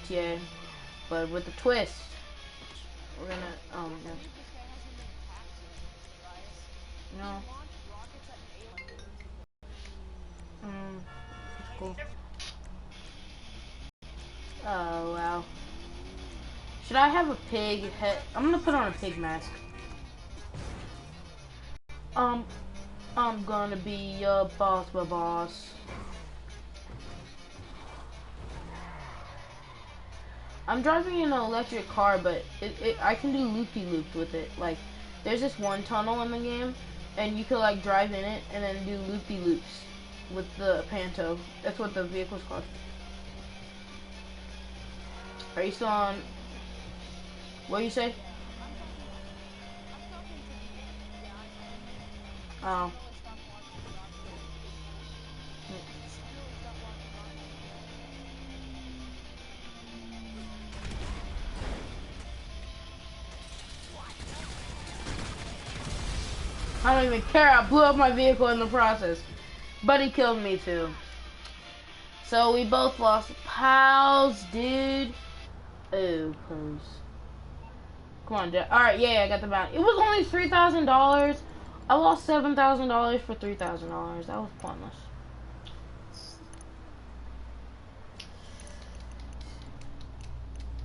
GTA, but with a twist. We're gonna. Oh my god. No. That's cool. Oh wow. Should I have a pig head? I'm gonna put on a pig mask. I'm gonna be your boss, my boss. I'm driving an electric car, but I can do loopy-loops with it. Like, there's this one tunnel in the game, and you can like drive in it and then do loopy-loops with the Panto. That's what the vehicle's called. Are you still on? What do you say? Oh. I don't even care. I blew up my vehicle in the process. But he killed me too. So we both lost pals, dude. Oh, please. Come on, Jack. Alright, yeah, I got the bounty. It was only $3,000. I lost $7,000 for $3,000. That was pointless.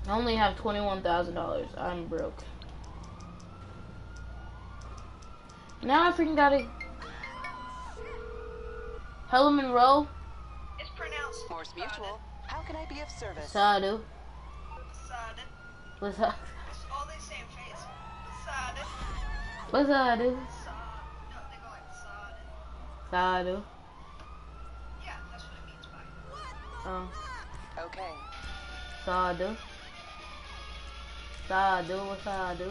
I only have $21,000. I'm broke. Now I freaking gotta. Hello, Monroe. It's pronounced Morse Mutual. How can I be of service? Sadu. Sade. What's up? All they say in face. Sade. What's up, dude? No, they go like Sade. Sadu. Yeah, that's what it means by. Okay. Sadu. Sadu, what's Sadu?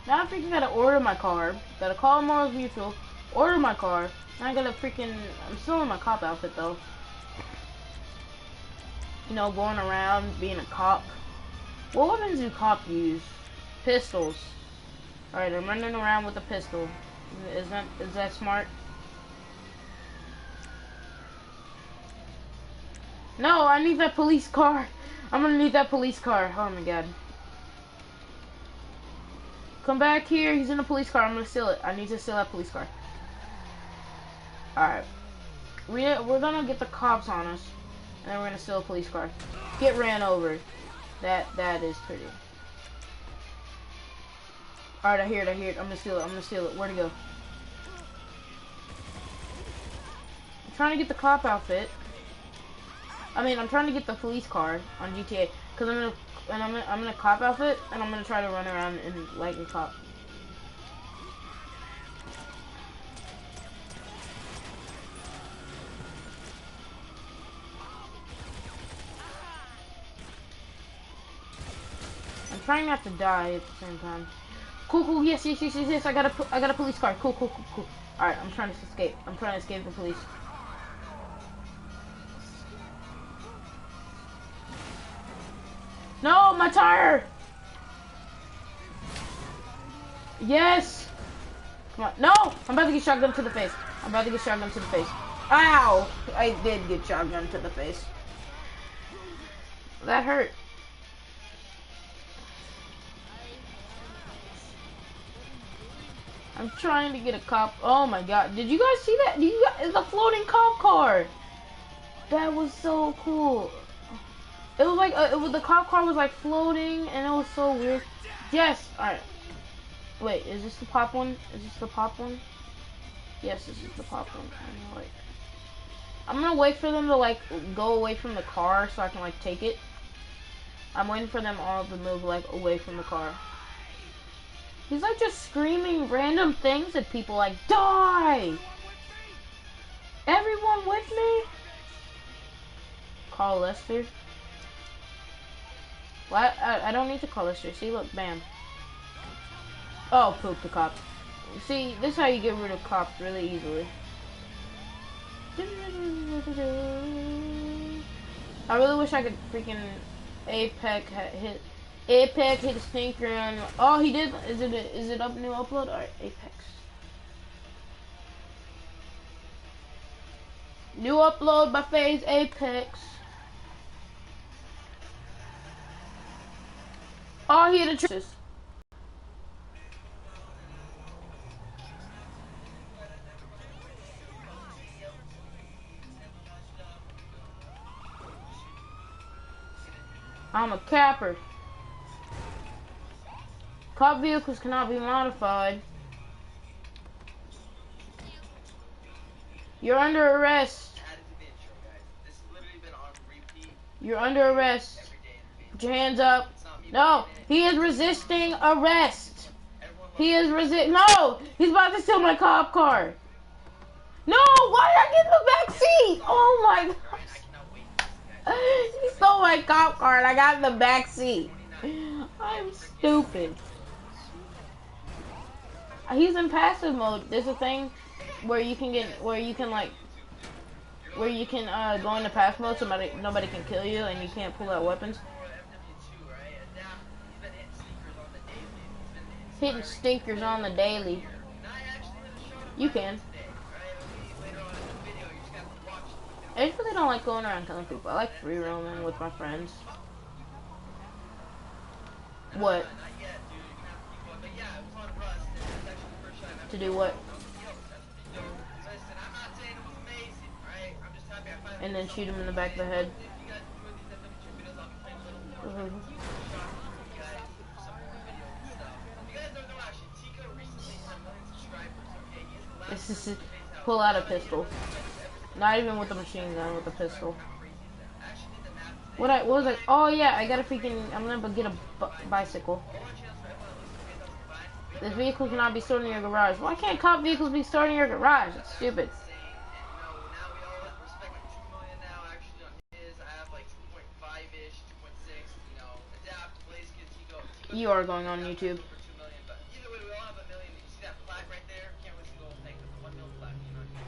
Now I freaking gotta order my car. Gotta call Morals Mutual. Order my car. And I gotta freaking. I'm still in my cop outfit though. You know, going around being a cop. What weapons do cops use? Pistols. Alright, I'm running around with a pistol. Is that smart? No, I need that police car. I'm gonna need that police car. Oh my god. Come back here. He's in a police car. I'm gonna steal it. I need to steal that police car. Alright. We're gonna get the cops on us. And then we're gonna steal a police car. Get ran over. That is pretty. Alright, I hear it. I'm gonna steal it. Where'd it go? I'm trying to get the cop outfit. I'm trying to get the police car on GTA. Cause I'm in a cop outfit, and I'm gonna try to run around in like a cop. I'm trying not to die at the same time. Cool. Yes. I got a police car. Cool. All right, I'm trying to escape. I'm trying to escape the police. No, my tire! Yes! Come on. No! I'm about to get shotgun to the face. Ow! I did get shotgun to the face. That hurt. I'm trying to get a cop. Oh my god. Did you guys see that? It's a floating cop car. That was so cool. It was like the cop car was like floating, and it was so weird. Yes. All right. Wait, is this the pop one? Yes, this is the pop one. I'm gonna wait for them to like go away from the car so I can like take it. I'm waiting for them all to move like away from the car. He's like just screaming random things at people like die. Everyone with me. Call Lester. Well, I don't need to call Lester. See, look, bam. Oh, poop, the cops. See, this is how you get rid of cops really easily. I really wish I could freaking Apex hit his pink run. Oh, he did. Is it up new upload? Alright, Apex. New upload by FaZe Apex. Oh, he had a trick. I'm a capper. Cop vehicles cannot be modified. You're under arrest. You're under arrest. Put your hands up. No, he is resisting arrest. He is No, he's about to steal my cop car. No, why did I get in the back seat? Oh my gosh. He stole my cop car and I got in the back seat. I'm stupid. He's in passive mode. There's a thing where you can go into passive mode so nobody can kill you and you can't pull out weapons. Hitting stinkers on the daily. You can. I really don't like going around killing people. I like free roaming with my friends. What? To do what? And then shoot him in the back of the head. This is pull out a pistol. Not even with a machine gun, with a pistol. What was I? Oh yeah, I got a freaking. I'm gonna get a bicycle. This vehicle cannot be stored in your garage. Why can't cop vehicles be stored in your garage? It's stupid. You are going on YouTube.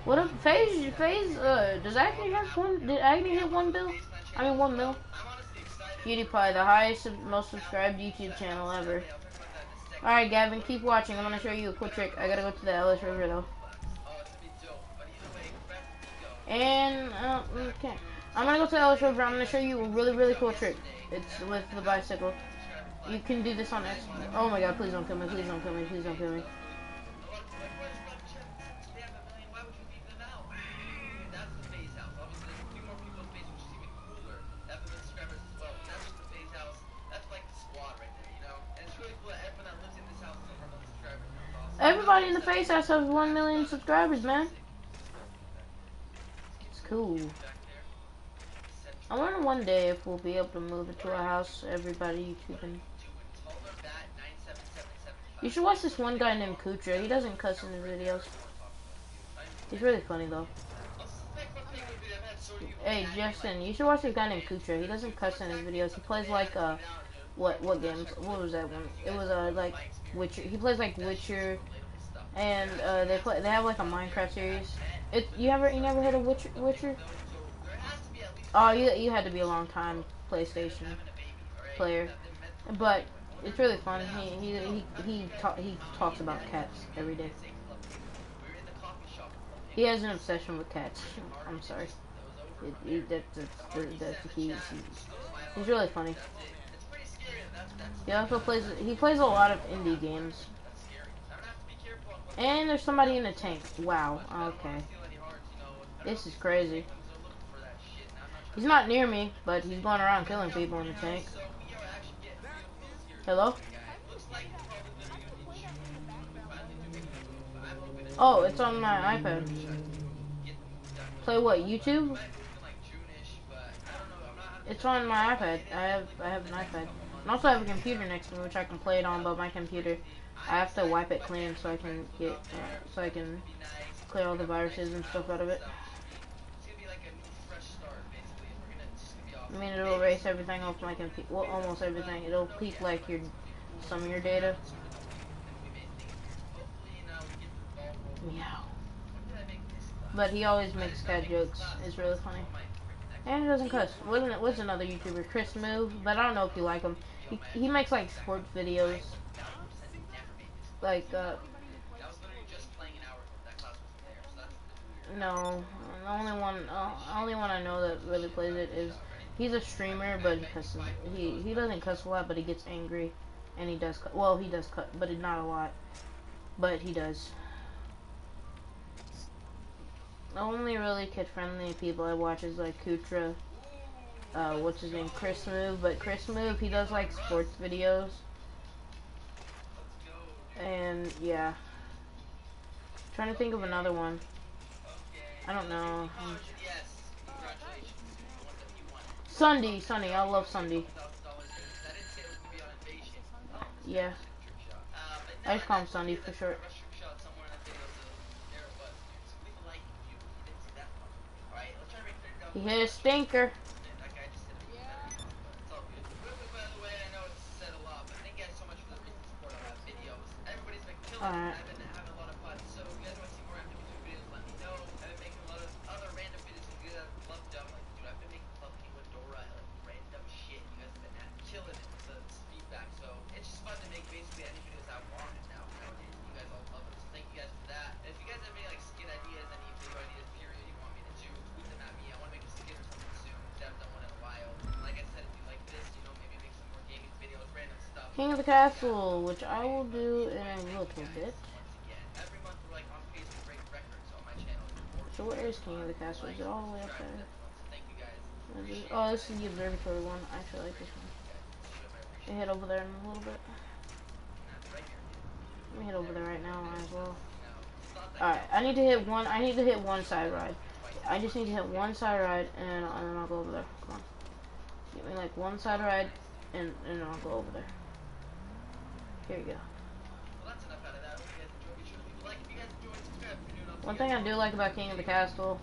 What if FaZe, does Agni have one? Did Agni hit 1 bill? I mean 1 mil. PewDiePie, the highest, most subscribed YouTube channel ever. Alright, Gavin, keep watching. I'm gonna show you a cool trick. I gotta go to the Ellis River though. And, okay. I'm gonna go to the Ellis River. I'm gonna show you a really cool trick. It's with the bicycle. You can do this on X. Oh my god, please don't kill me, please don't kill me, please don't kill me. Everybody in the FaZe house has 1 million subscribers, man. It's cool. I wonder one day if we'll be able to move into a house, everybody YouTubing. You should watch this one guy named Kutra. He doesn't cuss in his videos. He's really funny though. Hey Justin, you should watch this guy named Kutra. He doesn't cuss in his videos. He plays like what games? What was that one? It was like Witcher. He plays like Witcher, and they have like a Minecraft series. You never heard of Witcher? Oh, you had to be a long time PlayStation player, but it's really fun. He talks about cats every day. He has an obsession with cats. I'm sorry. He's really funny. He also plays a lot of indie games. And there's somebody in a tank. Wow. Okay. This is crazy. He's not near me, but he's going around killing people in the tank. Hello? Oh, it's on my iPad. Play what? YouTube? It's on my iPad. I have an iPad. I also have a computer next to me, which I can play it on. But my computer, I have to wipe it clean so I can clear all the viruses and stuff out of it. I mean, it'll erase everything off my computer. Well, almost everything. It'll keep like some of your data. Meow. But he always makes cat jokes. It's really funny. And he doesn't cuss. What's another YouTuber? Chris Move. But I don't know if you like him. He makes like sports videos. Like no, the only one I know that really plays it is he's a streamer, but he doesn't cuss a lot, but he gets angry And he does cut. Well, he does cut, but not a lot. But he does. The only really kid-friendly people I watch is like Kutra. What's his name? Chris Move. But Chris Move, he does like sports videos. And yeah. Trying to think of another one. I don't know. Sunday. I love Sunday. Yeah. I just call him Sunday for short. He hit a stinker. Alright. King of the Castle, which I will do in a little bit. So where is King of the Castle? Is it all the way up there? Oh, this is the observatory one. I actually like this one. Should I head over there in a little bit? Let me head over there right now as well. Alright, I need to hit one side ride. I just need to hit one side ride and then I'll go over there. Come on. Give me like one side ride and I'll go over there. Here you go. One thing I do like about King of the Castle,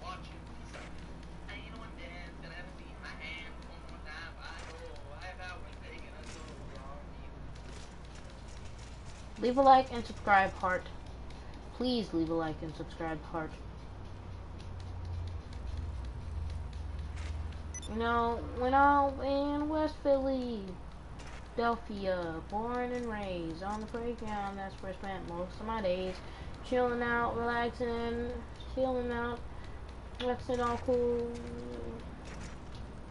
leave a like and subscribe, heart. Please leave a like and subscribe, heart. You know, when I'm in West Philly, Philadelphia, born and raised on the playground, that's where I spent most of my days. Chilling out, relaxing, relaxing all cool.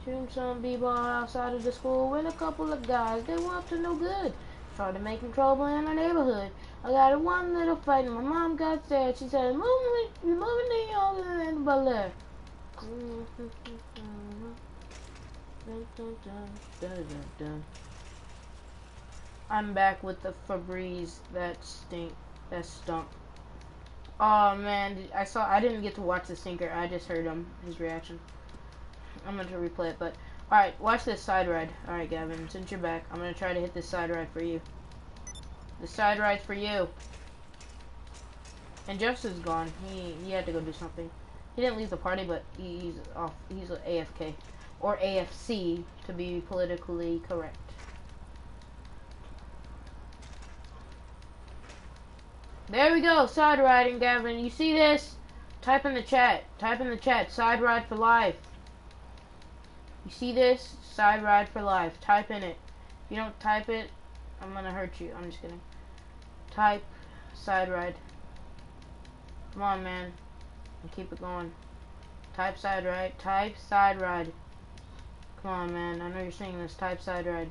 Shooting some b-ball outside of the school with a couple of guys. They were up to no good. Started making trouble in our neighborhood. I got one little fight and my mom got scared. She said, moving the young and ballet. I'm back with the Febreze that stunk. Oh man, I didn't get to watch the stinker. I just heard his reaction. I'm going to replay it, but alright, watch this side ride. Alright, Gavin, since you're back, I'm going to try to hit this side ride for you. The side ride's for you. And Justin's gone. He had to go do something. He didn't leave the party, but he's off. He's an AFK. Or AFC, to be politically correct. There we go, side riding, Gavin. You see this? Type in the chat. Type in the chat, side ride for life. You see this? Side ride for life. Type in it. If you don't type it, I'm gonna hurt you. I'm just kidding. Type side ride. Come on, man. And keep it going. Type side ride. Type side ride. Come on, man. I know you're seeing this. Type side ride.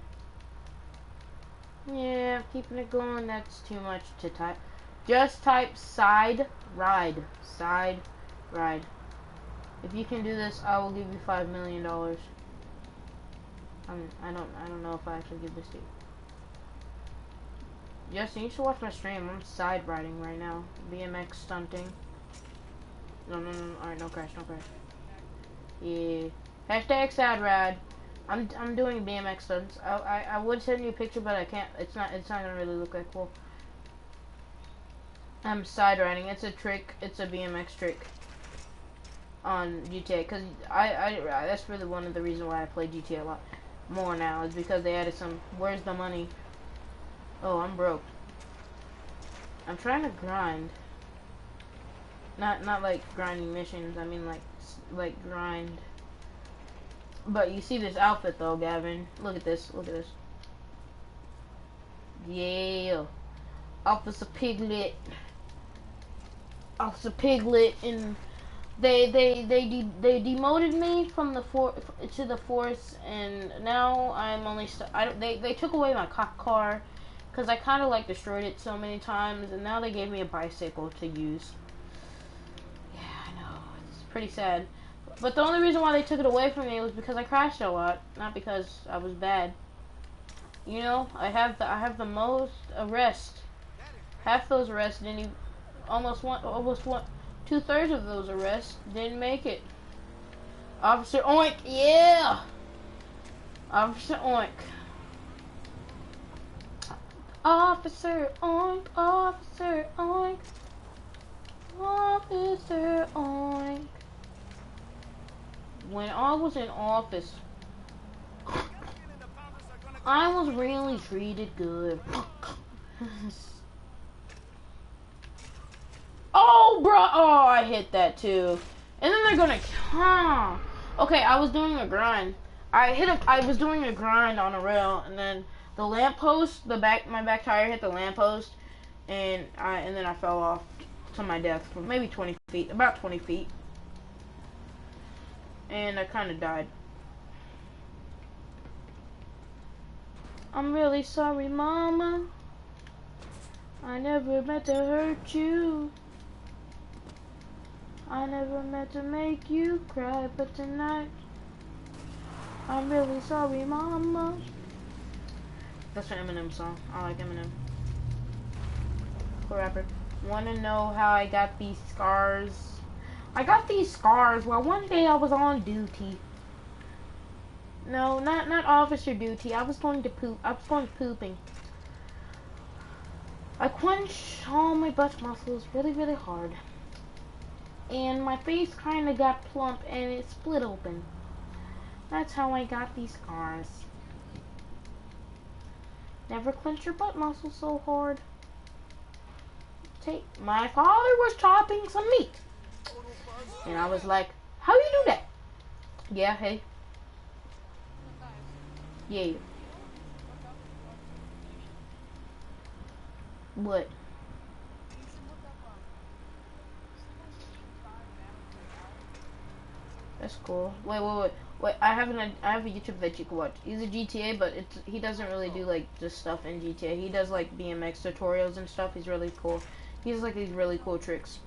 Yeah, keeping it going. That's too much to type. Just type side ride. Side ride. If you can do this, I will give you $5 million. I don't know if I actually give this to you. Justin, you should watch my stream. I'm side riding right now. BMX stunting. No. Alright, no crash. Yeah. Hashtag side ride. I'm doing BMX stunts. I would send you a picture, but I can't. It's not gonna really look that cool. I'm side riding. It's a trick. It's a BMX trick on GTA. Cause that's really one of the reasons why I play GTA a lot more now, is because they added some. Where's the money? Oh, I'm broke. I'm trying to grind. Not like grinding missions. I mean like grind. But you see this outfit though, Gavin. Look at this. Look at this. Yeah. Officer Piglet. Officer Piglet, and they demoted me from the to the force, and now I'm only they took away my cop car, Because I kind of like destroyed it so many times, and now they gave me a bicycle to use. Yeah, I know. It's pretty sad. But the only reason why they took it away from me was because I crashed a lot, not because I was bad. You know, I have the most arrests. Half those arrests didn't even, almost 2/3 of those arrests didn't make it. Officer Oink, yeah! Officer Oink. Officer Oink, Officer Oink. Officer Oink. When I was in office, I was really treated good. Oh, bro! Oh, I hit that too. And then they're gonna, okay, I was doing a grind. I was doing a grind on a rail, and then the lamppost, my back tire hit the lamppost, and then I fell off to my death for maybe 20 feet, about 20 feet. And I kind of died. I'm really sorry, Mama. I never meant to hurt you. I never meant to make you cry, but tonight I'm really sorry, Mama. That's an Eminem song. I like Eminem. Cool rapper. Wanna know how I got these scars? I got these scars while one day I was on duty. No, not officer duty. I was going to poop. I was going pooping. I clenched all my butt muscles really, really hard. And my face kind of got plump and it split open. That's how I got these scars. Never clench your butt muscles so hard. My father was chopping some meat. And I was like, how you do that? Yeah, hey. Yeah. What? That's cool. Wait. I have a YouTube that you can watch. He's a GTA, but he doesn't really do like just stuff in GTA. He does like BMX tutorials and stuff. He's really cool. He has like these really cool tricks.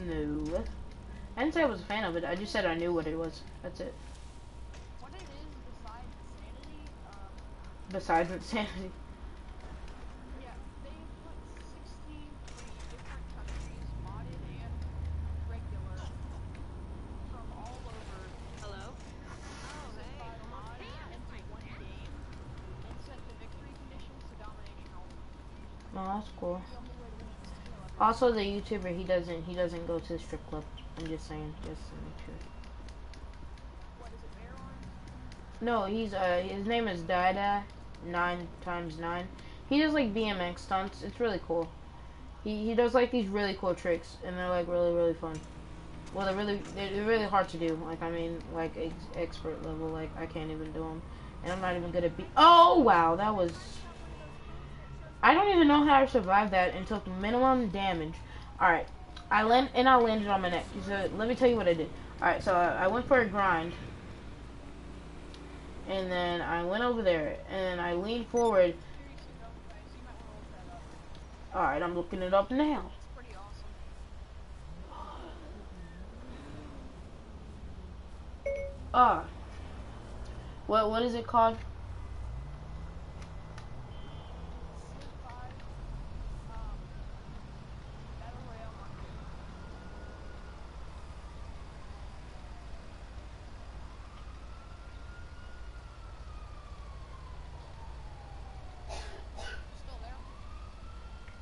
No. I didn't say I was a fan of it. I just said I knew what it was. That's it. What it is besides insanity, Besides insanity. yeah, they put 63 different countries, modded and regular, from all over. Hello? Civ 5 mods into one game, and set the victory conditions to domination only. Oh, that's cool. The only way to win is skill. Also, the YouTuber, he doesn't go to the strip club. I'm just saying, just to make sure. What is it, Bear Arms? No, his name is Dada 9x9. He does like BMX stunts. It's really cool. He does like these really cool tricks, and they're like really, really fun. Well, they're really hard to do. Like, I mean, like expert level. Like, I can't even do them, and I'm not even good at oh wow, that was. I don't even know how I survived that and took minimum damage. All right. I landed on my neck. So let me tell you what I did. Alright, so I went for a grind. And then I went over there. And I leaned forward. Alright, I'm looking it up now. It's pretty awesome. What is it called? Civ 5, Battle Royale Market. Still there?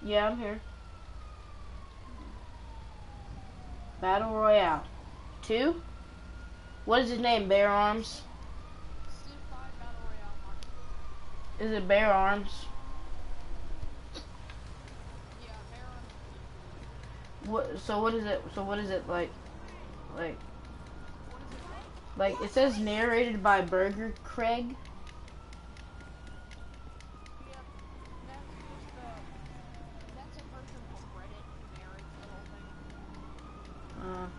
Yeah, I'm here. Battle Royale 2? What is his name? Bear Arms? Civ 5 Battle Royale Market. Is it Bear Arms? Yeah, Bear Arms. What is it? So what is it like? Like What is it called? like it says narrated by Burger Craig. Yeah, that's a person from Reddit who narrates the whole thing.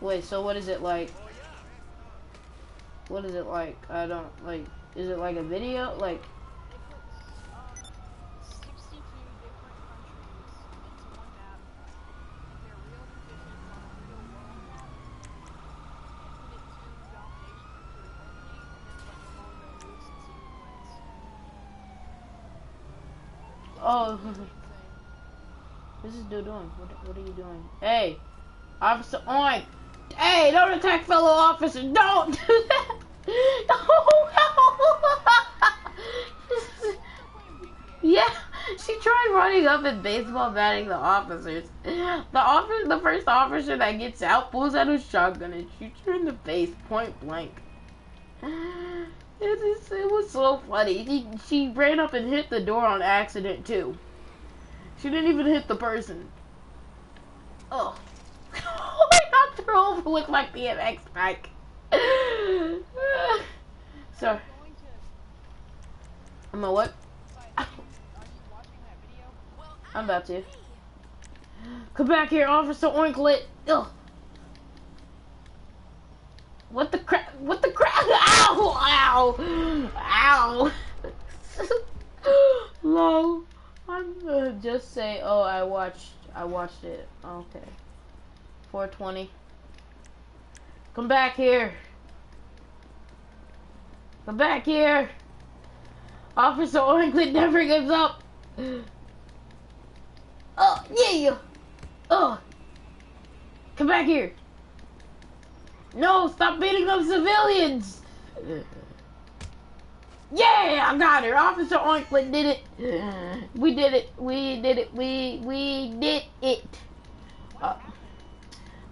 Wait, so what is it like? What is it like? I don't like. Is it like a video? Like, It puts 62 different countries into one map. They're real positions on a real world map. Put it to domination victory only, and then let them all go loose and see who wins. oh, Really insane. what's this dude doing? What are you doing? Hey, Officer Oink! Hey, don't attack fellow officers! Don't do that! Yeah, she tried running up and baseball batting the officers. The first officer that gets out pulls out a shotgun and shoots her in the face point blank. It was so funny. She ran up and hit the door on accident too. She didn't even hit the person. Oh. I knocked her over with my BMX bike. Sorry. I'm a what? Are you watching that video? I'm about to. Come back here, Officer Oinklet. Ugh. What the crap? What the crap? Ow! Ow! Ow! Low. I'm gonna just say, oh, I watched it. Okay. 420. Come back here. Come back here. Officer Oinklet never gives up. Oh, yeah. Oh. Come back here. No, stop beating up civilians. Yeah, I got her. Officer Oinklet did it. We did it. We did it. We did it.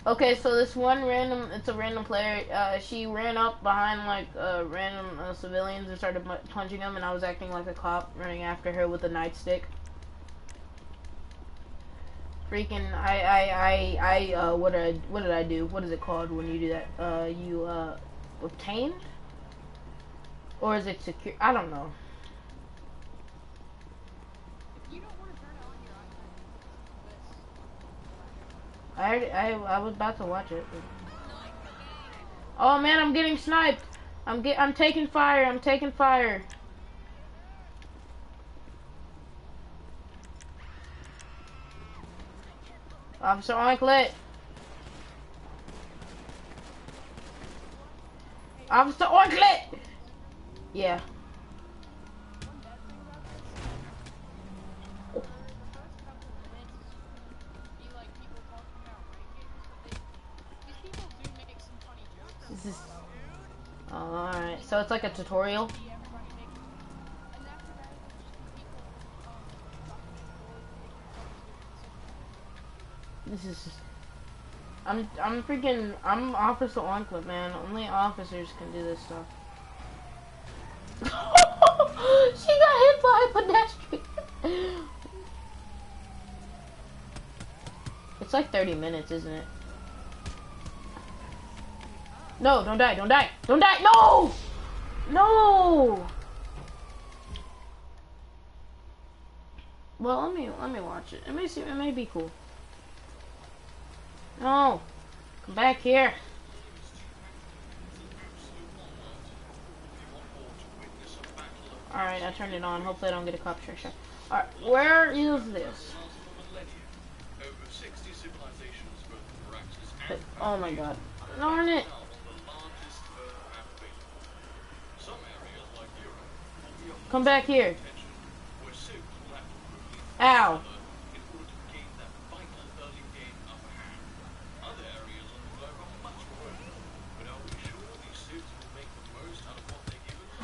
Okay, so this one random, it's a random player, she ran up behind, like, random civilians and started punching them, and I was acting like a cop, running after her with a nightstick. Freaking, what did I do? What is it called when you do that? You, obtained? Or is it secure? I don't know. If you don't want to turn on your iPad, I was about to watch it. Oh man, I'm getting sniped. I'm taking fire. I'm taking fire. Officer Oinklet. Officer Oinklet. Yeah. one bad thing about this, for the first couple of minutes, be like people talking about rankings, but these people do make some funny jokes. This is. Oh, all right. So it's like a tutorial. See everybody make, and after that, it's just people talking trolling, making fun of students. This is. I'm Officer Oinklet, man. Only officers can do this stuff. She got hit by a pedestrian. It's like 30 minutes, isn't it? No, don't die, don't die, don't die, no! No! Well, let me watch it. It may be cool. No! Come back here. Alright, I turned it on. Hopefully I don't get a copyright shot. Alright, where is this? Oh my god. Darn it! Come back here. Ow.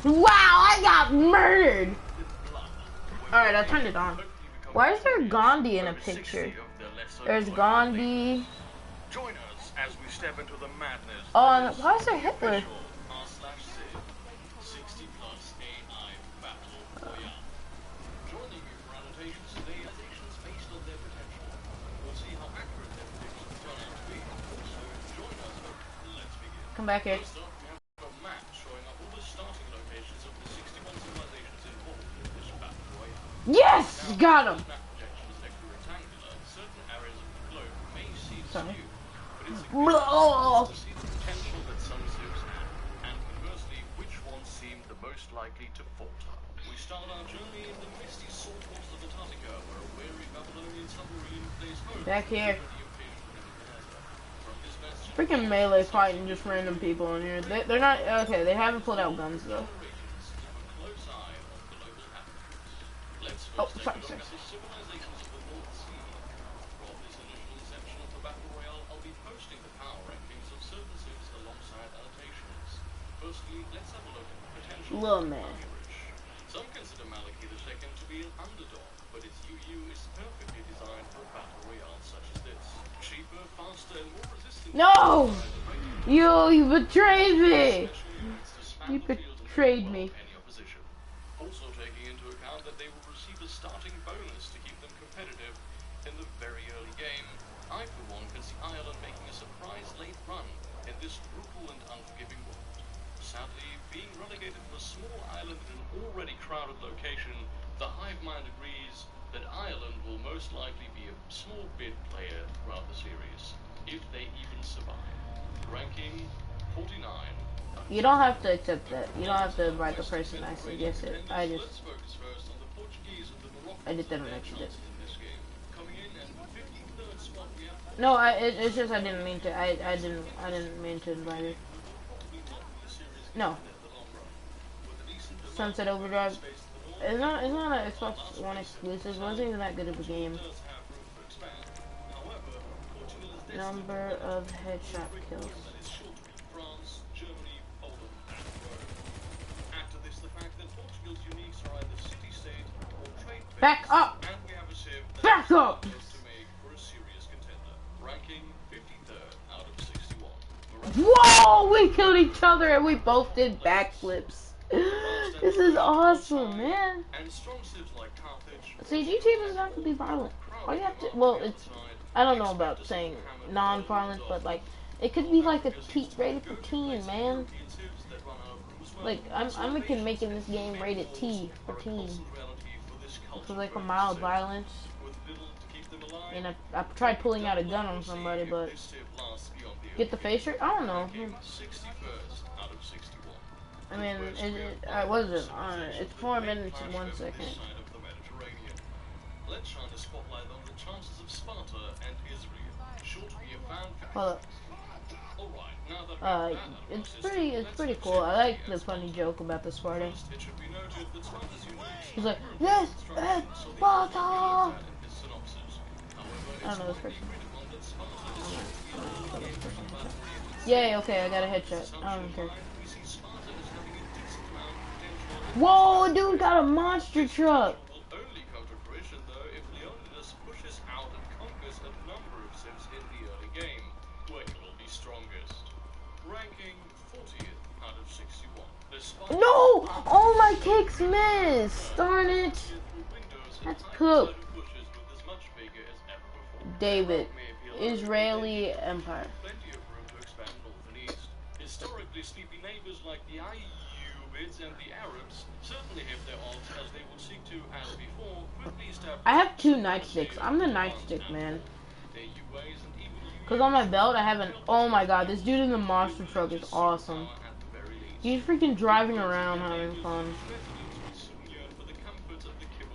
Wow, I got murdered! Alright, I turned it on. Why is there Gandhi in a picture? There's Gandhi. Join us as we step into the madness. Oh, and why is there Hitler? Come back here. Yes! Got him! Sorry. Blah. to see the potential that some civs have, and conversely, which ones seem the most likely to falter. We start our journey in the misty salt waters of Antarctica, where a wary Babylonian submarine plays host Back to here. the occasional enemy commander. From this bastion, Freaking melee fighting just random people in here. They're not okay. They haven't pulled out guns though. operations keep a close eye on global happenings. Let's Oh, first take sorry, a look sorry. at the civilizations of the North Sea. From this initial inception of the Battle Royale, I'll be posting the power rankings of certain civs alongside annotations. Firstly, let's have a look at the potential Little man. Irish. Some consider Maliki II to be an underdog, but its UU is perfectly designed for a Battle Royale such as this. Cheaper, faster, and more resistant. No! You betrayed me! You betrayed me. Any opposition. Also taking into account that they will receive a starting bonus to keep them competitive in the very early game, I for one can see Ireland making a surprise late run in this brutal and unforgiving world. Sadly, being relegated to a small island in an already crowded location, the hive mind agrees that Ireland will most likely be a small bid player throughout the series, if they even survive. Ranking 49. You don't have to accept that. You don't have to invite the person I suggest it. I did that on accident. No, it's just I didn't mean to. I didn't mean to invite her. No. Sunset Overdrive. It's not an Xbox One exclusive. It wasn't even that good of a game. Number of headshot kills. Back up! Back up! Whoa! We killed each other and we both did backflips. This is awesome, man. See, GTA doesn't have to be violent. All you have to, well, it's, I don't know about saying non-violent, but like, it could be like a rated for teen, man. Like, I'm making this game rated T for teen. It's like a mild violence. And I tried pulling out a gun on somebody, but get the face shirt? I don't know. I mean, what is it? It's 4 minutes and 1 second. Let's shine the spotlight on the chances of Sparta and Israel. Sure to be a fan fact. Hold up. Alright, It's pretty cool. I like the funny joke about the Sparta. He's like, yes, it's Sparta! I don't know this person. Yay, okay, I got a headshot. I don't care. Whoa, dude got a monster truck! No! Oh, my kicks missed! Darn it! That's poop. David, Israeli Empire. Historically, sleepy neighbors like the Ayyubids and the Arabs certainly have their odds, as they would seek to, as before, quickly establish. I have 2 nightsticks. I'm the nightstick man. Cause on my belt I have an. Oh my god, this dude in the monster truck is awesome. He's freaking driving around having fun.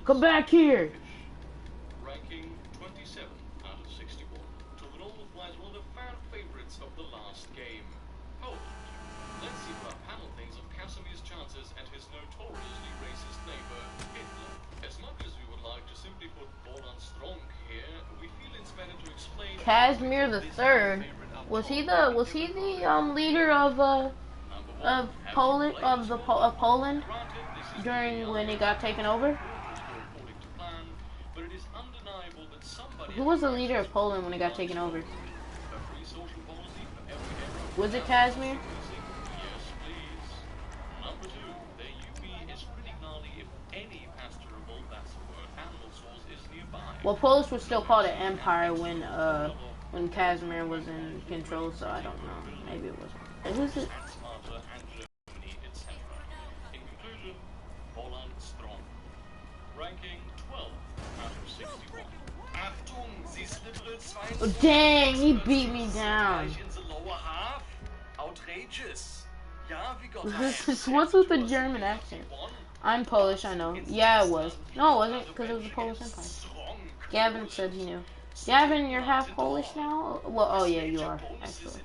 Come back here! Ranking 27 out of 61. To the north lies one of the fan favorites of the last game, Poland. Let's see what our panel thinks of Casimir's chances and his notoriously racist neighbor, Hitler. As much as we would like to simply put Poland strong here, we feel it's better to explain. Casimir the Third. Was he the leader of Poland during when it got taken over? Who was the leader of Poland when it got taken over? Was it Casimir? Well, Polish was still called an empire when Casimir was in control, so I don't know. Maybe it wasn't. Who's it? In conclusion, Poland strong. Ranking 12 out of 61. Achtung, this Oh, dang, he beat me down. What's with the German accent? I'm Polish, I know. Yeah, it was. No, it wasn't, because it was the Polish Empire. Gavin said he knew. Gavin, you're half Polish now? Well, oh yeah, you are, actually.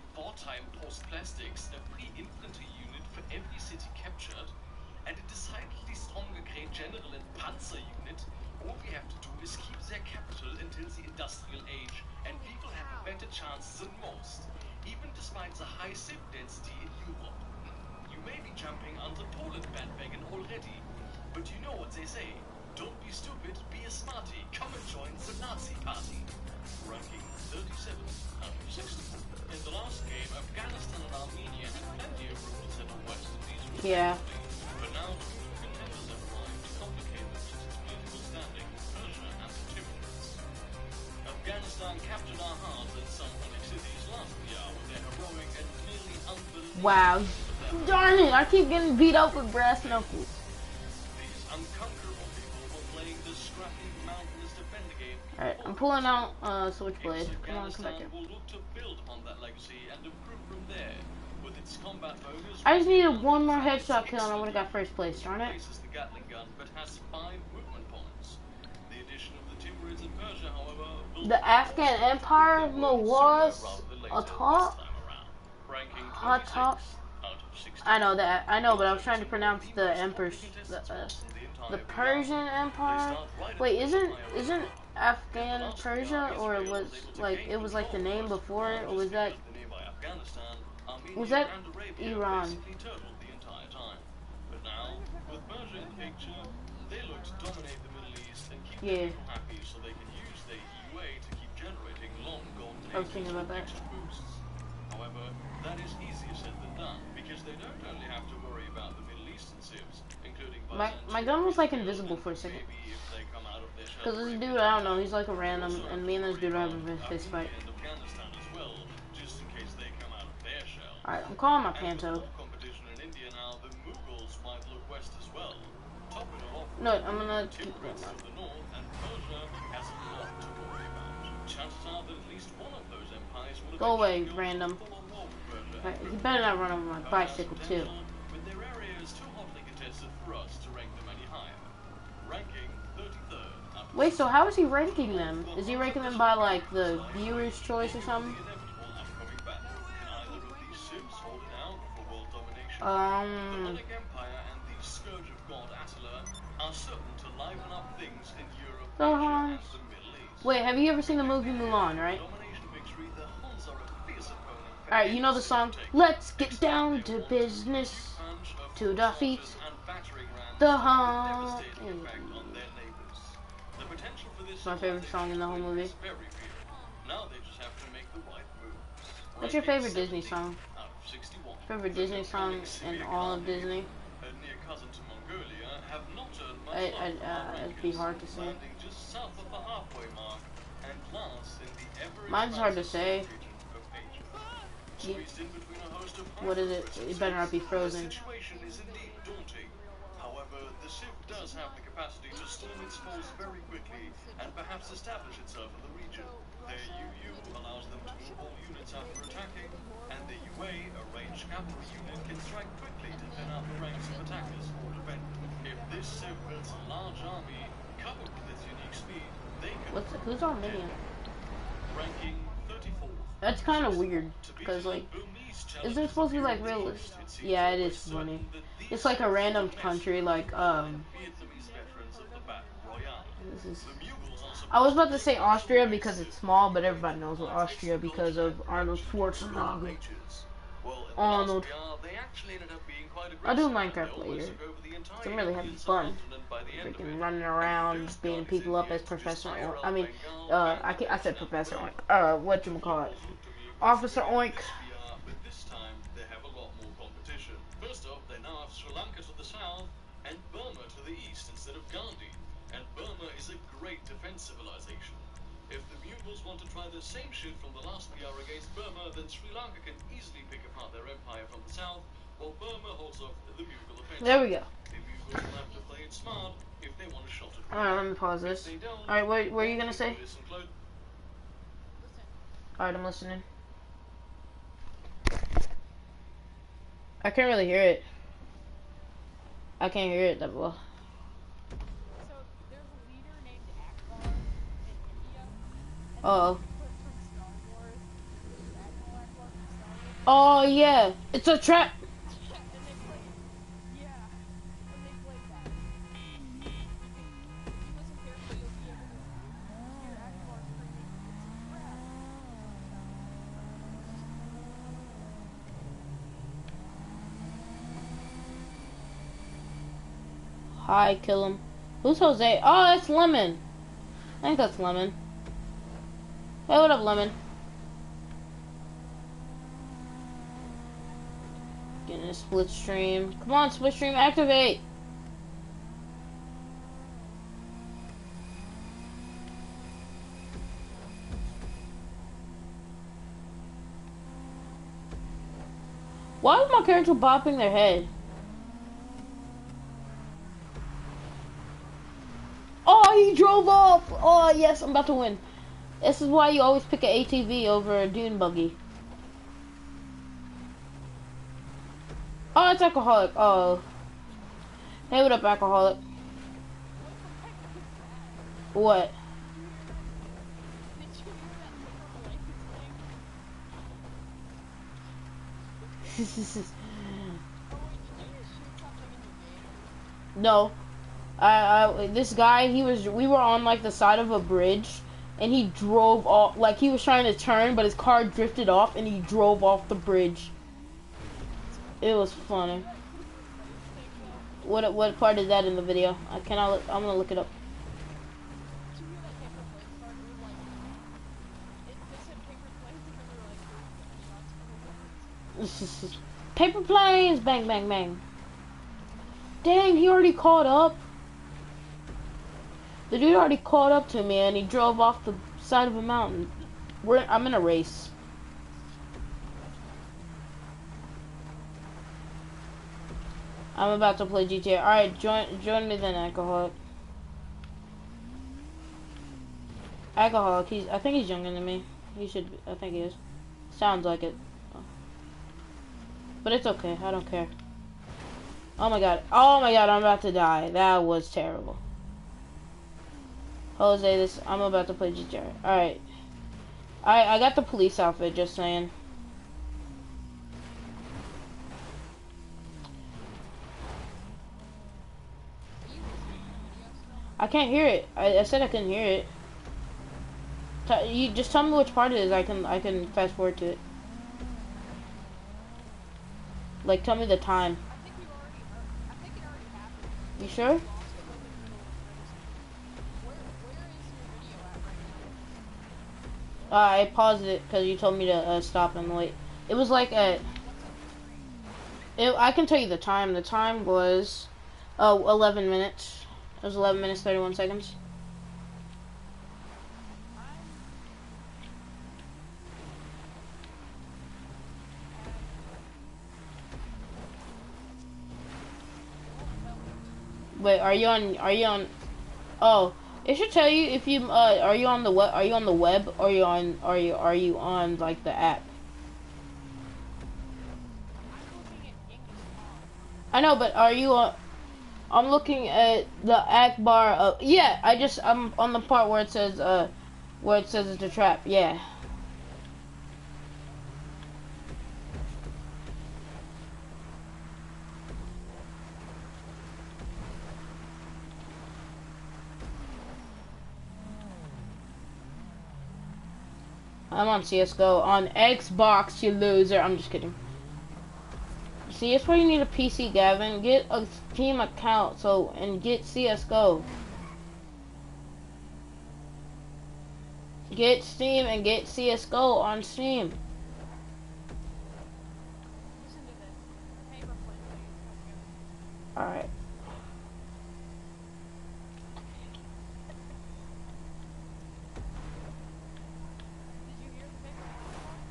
And a decidedly stronger great general and panzer unit, all we have to do is keep their capital until the industrial age, and we will have a better chance than most, even despite the high civ density in Europe. You may be jumping on the Poland bandwagon already, but you know what they say. Don't be stupid, be a smarty. Come and join the Nazi party. Ranking 37 out of 60. In the last game, Afghanistan and Armenia had plenty of room to settle west in these regions. Yeah. But now two contenders have arrived to complicate the political standing, Persia and the Timurids. Afghanistan captured our hearts in some holy cities last year with their heroic and nearly unbelievable... Wow. Darn it, I keep getting beat up with brass knuckles. These unconquerable people were playing the scrappy mountainous defender game. Alright, I'm pulling out Switchblade. Come on, come back here. Will look to build upon that legacy and improve from there. With its combat bonus, I just needed one more headshot kill and I would have got first place, darn it. faces the Gatling gun, but has 5 movement points. The addition of the Timurids and Persia, however, will The Afghan Empire was a top. ranking Hot top. 26 out of 60. I know that. I know, but I was trying to pronounce the Emperor's, the Persian Empire. Wait, isn't Afghan Persia, or was it was like the name before it, or was that Iran? But now, with Persia in the picture, they look to dominate the Middle East and keep Yeah. people happy so they can use their EUA to keep generating long golden I was thinking about that. boosts. However, that is easier said than done, because they don't only have to worry about the Middle Eastern civs, including My gun was like invisible for a second. maybe if they come out of their Cause this dude, I don't know, he's like a random, and me and this dude are having a fist fight. and Afghanistan as well, just in case they come out of their shell. Alright, I'm calling my Panto. Competition in India now, the Mughals might look west as well. Top it all off. No, I'm gonna keep going Timurids now. to the north, and Persia has a lot to worry about. Chances are that at least one of those empires will Go away, eventually go random. to full-on war with Persia. Alright, you better not run over my bicycle too. But their area is too hotly contested for us to rank them any higher. Ranking 33rd out of Wait, so how is he ranking them? Is he ranking them by like the viewer's choice or something? the inevitable upcoming battle. Neither of these civs holding out for world domination. The Malik Empire and the Scourge of God Attila are certain to liven up things in Europe, Asia, and the Middle East. Wait, have you ever seen the movie Mulan, right? Domination victory, the Huns are a fierce opponent. Alright, you know the song, Let's Get Down to Business Punch of to defeat and battering rams the have a Hun. devastating effect on their neighbors. The potential for this It's my favorite song in the whole movie. is very real. Now they just have to make the right moves. What's your favorite Disney song? Out of 61. Favorite Disney song in all of Disney? A near cousin to Mongolia have not earned much It'd be hard to say. landing just south of the halfway mark and last in the ever Mine's hard to say. region of Asia. Yeah. Squeezed in between a host of What is it? high-frequency It better not be cities, frozen. The situation is indeed daunting. However, the Civ does have the capacity to storm its foes very quickly and perhaps establish itself in the region. Their UU allows them to move all units after attacking, and the UA, a ranged cavalry unit, can strike quickly to thin out the ranks of attackers or defenders. If this Civ builds a large army, coupled with its unique speed, they can Who's Armenian? ranking 34th. That's kind of weird, because like, isn't it supposed to be like realist? Yeah, it is funny. It's like a random country, like Vietnamese veterans of the Battle Royale. this is. The Mughals also I was about to say Austria because it's small, but everybody knows what Austria because of Arnold Schwarzenegger. mages. Well, in the Arnold. last VR, they actually ended up being quite I'll do aggressive. Minecraft They almost later. took over the entire I'm really having Indian fun. subcontinent by the end of Freaking it. running around, First beating guys people up in as the Professor entire Oink. I mean, Bengal I said Professor Oink. Whatchamacallit? Officer Oink. VR, but this time they have a lot more competition. First off, they now have Sri Lanka to the south and Burma to the east instead of Gandhi. And Burma is a great defense civilization. If the Mughals want to try the same shit from the last VR against Burma, then Sri Lanka can easily pick apart their empire from the south, while Burma holds off the Mughal offensive. There we go. The Mughals will have to play it smart if they want a shot at Alright, let me pause this. If they don't, Alright, what are you gonna say? listen close. Alright, I'm listening. I can't really hear it. I can't hear it that well. So there's a leader named Akbar in India, and Uh oh. clip from Star Wars. There's Admiral Akbar from Star Wars. Oh yeah, it's a trap. And they played, yeah, when they played that. If you listen carefully, you'll be able to hear Akbar screaming, "It's a trap!" Hi, kill him. Who's Jose? Oh, that's Lemon. I think that's Lemon. Hey, what up, Lemon? Getting a split stream. Come on, split stream, activate. Why is my character bopping their head? Oh, he drove off. Oh, yes, I'm about to win. This is why you always pick an ATV over a dune buggy. Oh, it's alcoholic. Oh. Hey, what up, alcoholic? What? Did you hear that paper plane thing? Oh wait, did you just shoot something in your game? No. This guy, we were on like the side of a bridge, and he drove off, like he was trying to turn, but his car drifted off, and he drove off the bridge. It was funny. What part is that in the video? I'm gonna look it up. Did you hear that paper plane start? It was like, it said paper planes, and we were like, shots. Paper planes, bang, bang, bang. Dang, he already caught up. The dude already caught up to me, and he drove off the side of a mountain. I'm in a race. I'm about to play GTA. Alright, join me then, alcoholic. Alcoholic, I think he's younger than me. He should be, I think he is. Sounds like it. But it's okay, I don't care. Oh my god, I'm about to die. That was terrible. Jose, I'm about to play GTA. Alright. I got the police outfit, just saying. I can't hear it. I said I couldn't hear it. You just tell me which part it is. I can fast forward to it. Like, tell me the time. I think it already happened. You sure? I paused it because you told me to stop and wait. It was like at... I can tell you the time. The time was 11 minutes. It was 11 minutes, 31 seconds. Wait, are you on? Oh, it should tell you if you are you on the web? Are you on the web? Or are you on like the app? I know, but are you on? I'm looking at the Akbar. Yeah, I'm on the part where it says it's a trap. Yeah. I'm on CSGO. On Xbox, you loser. I'm just kidding. See, that's why you need a PC, Gavin. Get a Steam account and get CSGO. Get Steam and get CSGO on Steam. Alright.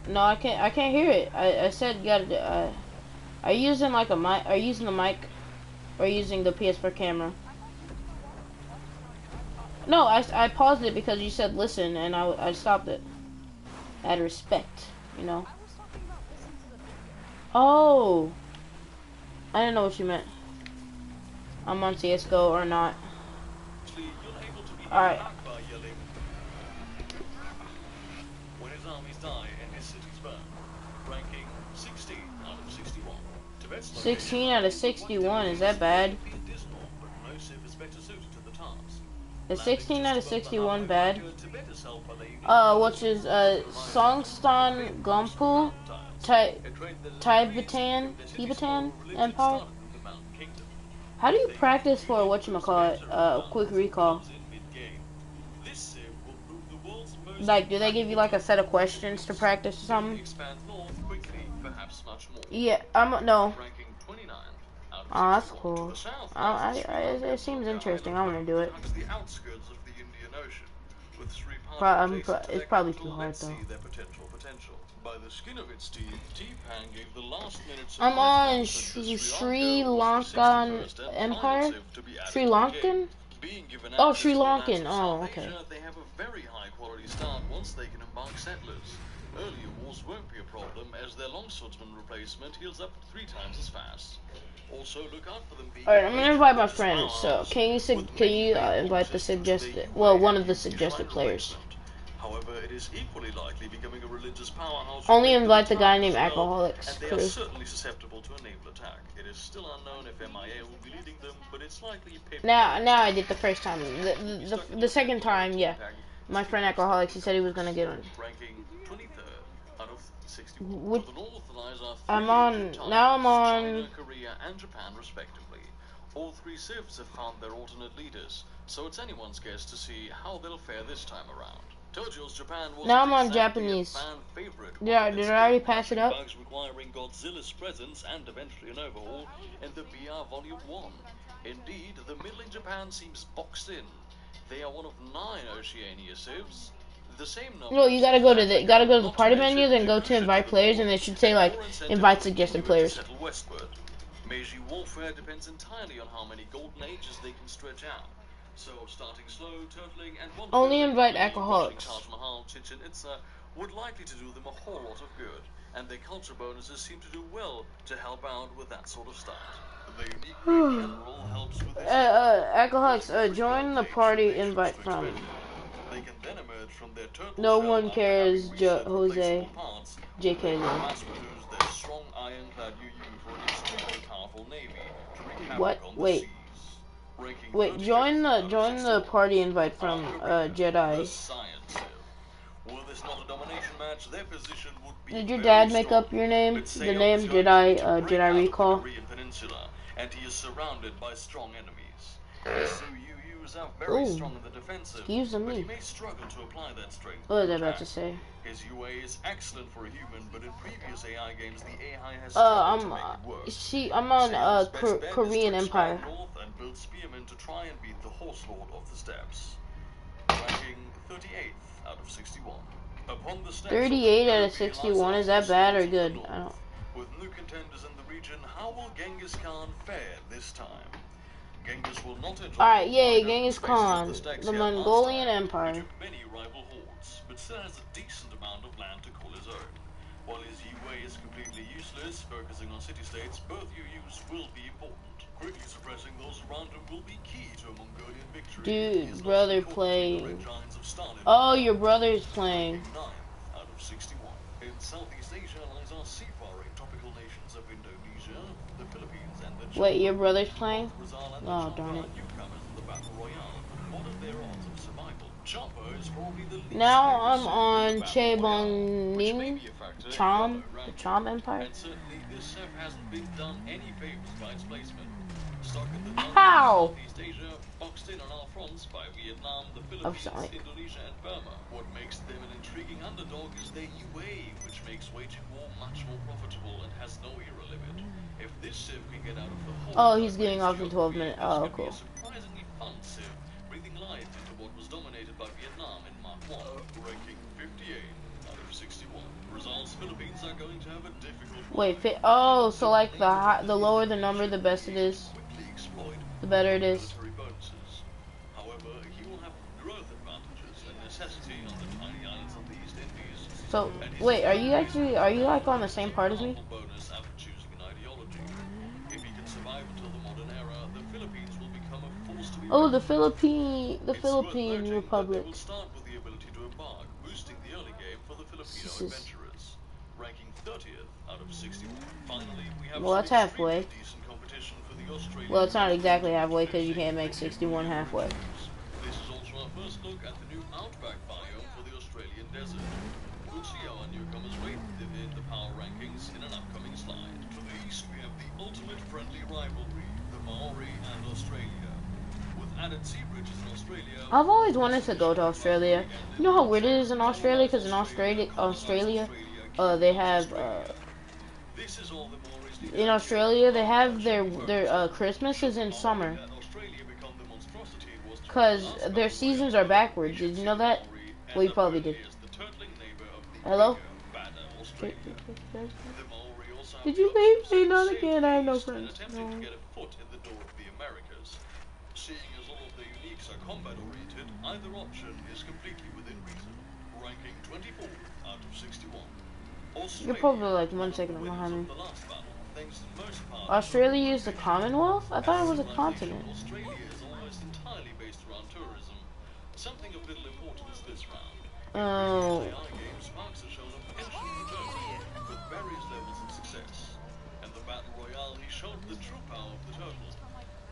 No, I can't hear it. I said you gotta. Are you using like a mic? Are you using the mic, or using the PS4 camera? No, I paused it because you said listen, and I stopped it. Add respect, you know. I was talking about listen to the video. Oh, I didn't know what you meant. I'm on CS:GO or not. You're able to be hit Alright. back by yelling, when his armies die and his cities burn. Ranking 16 out of 61. Tibet's 16 out of 61, is that bad? dismal, but no civ is better suited to the task. Is 16 out of 61 bad? Tibet is held by the unique Which is, Songstan Gompu, Tibetan Empire? How do you practice for whatchamacallit, quick recall? This civ will prove the world's most Like, do they give you like a set of questions to practice or something? expand north quickly, perhaps much more. Yeah, no. Ranking 29 out of Oh, that's 61. cool. To the south, It seems interesting. I want to do it. hugs the outskirts of the Indian Ocean. With Sri It's probably too hard though. their potential. By the skin of its teeth, T-Pan gave the last minute I'm on surprise Sri Lankan Empire. Sri Lankan? Oh, Sri Lankan. Oh, okay. They have a very high quality start once they can embark settlers. Earlier wars won't be a problem as their longswordsman replacement heals up 3 times as fast. Also, look out for them being Alright, I'm gonna invite my friends. So, can you invite one of the suggested players? However, it is equally likely becoming a religious powerhouse. Only invite the guy named Alcoholics. And they are certainly susceptible to a naval attack. It is still unknown if MIA will be leading them, but it's likely. Now I did the first time. The second time, yeah. My friend Alcoholics, he said he was gonna get on. Ranking 23rd out of 61. I'm on. China, Korea, and Japan, respectively. All 3 civs have found their alternate leaders, so it's anyone's guess to see how they'll fare this time around. Japan was Now I'm on Japanese. Yeah, did I already pass it up? Bugs requiring Godzilla's presence and eventually an overhaul in the BR Volume 1. Indeed, the middling Japan seems boxed in. They are one of 9 Oceania civs. The same number. No, you gotta go to the party menu, then go to invite players, and it should say like invite suggested players. Meiji warfare depends entirely on how many golden ages they can stretch out. So, starting slow, turtling, and only invite alcoholics. Taj Mahal, Chichen Itza would likely to do them a whole lot of good, and their culture bonuses seem to do well to help out with that sort of start. The unique general helps with this. Alcoholics, join the party invite from. They can then emerge from their turtle No shell one cares, Jose. parts, JK. mass produce their strong ironclad UU for an extremely powerful navy to wreak havoc What? on the Wait. seas. Wait, join the party invite from Jedi. Did your dad make up your name? The name Jedi Recall? And he is surrounded by strong enemies. His UUs are very strong in the defensive, Excuse but he me. may struggle to apply that strength. What was I about to say? His UA is excellent for a human, but in previous AI games, the AI has struggled to make it work. I'm on Korean Empire. North and build spearmen to try and beat the Horse Lord of the Steppes. Ranking 38th out of 61. Upon the steps 38 out of 61, is that bad or good? I don't. With new contenders in the region, how will Genghis Khan fare this time? Genghis will not Alright, yay, Genghis Khan, the Mongolian Empire. Many rival hordes, but still has a decent amount of land to call his own. While his UA is completely useless, focusing on city-states, both UUs will be important. Quickly suppressing those around him will be key to a Mongolian victory. Dude, brother playing. Oh, your brother's playing. 9th out of 61. In Southeast Asia lies our seafaring tropical nations of Indonesia, the Philippines, and the Wait, your brother's playing? Oh, darn it. Now I'm on Chaebongning, Chom, the Chom Empire. And certainly this surf hasn't been done any favors by its placement. Stuck in the How? Southeast Asia, boxed in on all fronts by Vietnam, the I'm Philippines, sorry. Indonesia, and Burma. What makes them an intriguing underdog is their UA, which makes waging war much more profitable and has no era limit. If this civ can get out of the hole, Oh, he's getting off in 12 minutes. Oh, cool. Surprisingly fun civ, breathing life into what was dominated by Vietnam in Mark 1, ranking 58 out of 61. Results: Philippines are going to have a difficult. Wait, oh, so like the lower the number, the best it is, the better it is. However, he will have growth advantages and necessity diversity on the tiny islands of the East Indies. So, wait, are you like on the same part as me? Bonus after choosing an ideology. If he can survive until the modern era, the Philippines will become a force to be Oh, the reckoned with. Philippine It's worth Republic. noting that they will start with the ability to embark, boosting the early game for the Filipino adventurers, ranking 30th out of 61. Finally, we have Well, some that's halfway. extremely decent competition for the Australian. Well, it's not exactly halfway because you can't make 61 halfway. This is also our first look at the new outback biome for the Australian desert. We'll see how our newcomers rate in the power rankings in an upcoming slide. To the east, we have the ultimate friendly rivalry, the Maori and Australia. With added sea bridges in Australia, I've always wanted to go to Australia. You know how weird it is in Australia? Because in Australia, they have this is all the Maoris need. in Australia they have their Christmas is in summer. Because their seasons are backwards. Did you know that? Well, you probably did. Hello? Did you leave me? Not again. I have no friends. No. Seeing as all of the uniques are combat-oriented, either option is completely within reason. Ranking 24 out of 61. You're probably like 1 second behind me. Australia is the Commonwealth? I thought it was a continent. Australia is almost entirely based around tourism. Something of little importance this round. Oh. Games, Sparks have shown a penchant for turtles with various levels of success. And the Battle Royale, he showed the true power of the turtle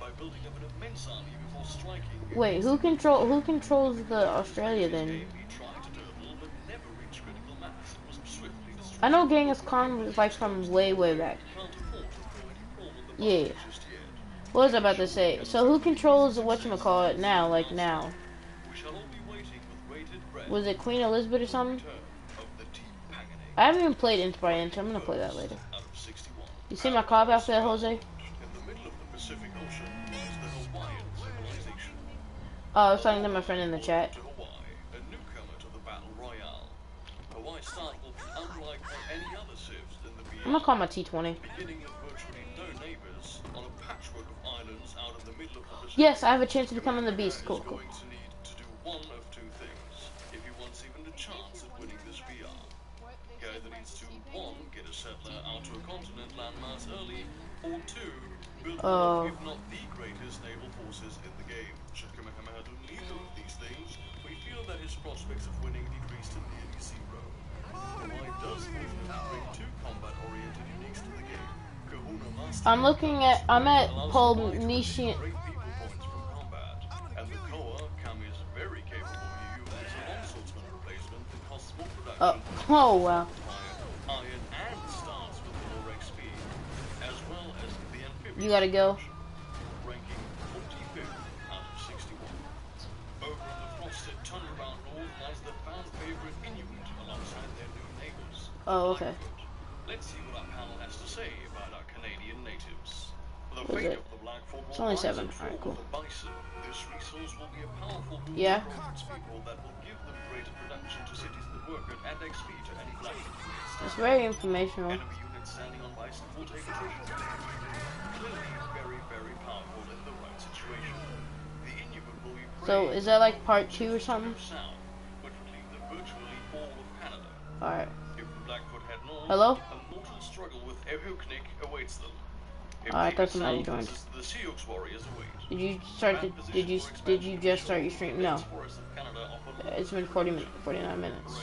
by building up an immense army before striking. Wait, who controls the Australia then? He tried to turtle, but never reached critical mass. It was swiftly destroyed. I know Genghis Khan was like from way back. Yeah. What was I about to say? So who controls whatchamacallit now, like now? Was it Queen Elizabeth or something? I haven't even played Inch by Inch. I'm gonna play that later. You see my cop outfit, Jose? Oh, I was talking to my friend in the chat. I'm gonna call my T20. Yes, I have a chance to become the beast. Cool, cool. One of two things. If he wants even a chance at winning this VR, guy that needs to 1. Get a settler out to a continent landmass early, or 2. Build one of, if not the greatest naval forces in the game. Should Kamehameha do neither of these things, we feel that his prospects of winning decrease to nearly zero. Why does Fortnite bring 2 combat-oriented uniques to the game? Kahuna Master. I'm at Polynesian. Oh wow. You gotta go. Ranking 45th out of 61. Over in the frosted tundra around north lies the fan favorite Inuit alongside their new neighbors. Oh, okay. Let's see what our panel has to say about our Canadian natives. What is it? It's only 7. Alright, cool. This resource will be a powerful boost Yeah. for people that will give them greater production to cities that work at and XP to any black. It's very informational. Enemy units standing on bison will take attention. Clearly very, very powerful in the right situation. The Inuit will be So is that like part 2 or something? south, which would leave them virtually all of Canada. Alright. If the Blackfoot head north, Hello? a mortal struggle with Ehuknik awaits them. If I they thought head somebody south, joined. the Sioux warriors await. Did you just start your stream? No. It's been 49 minutes.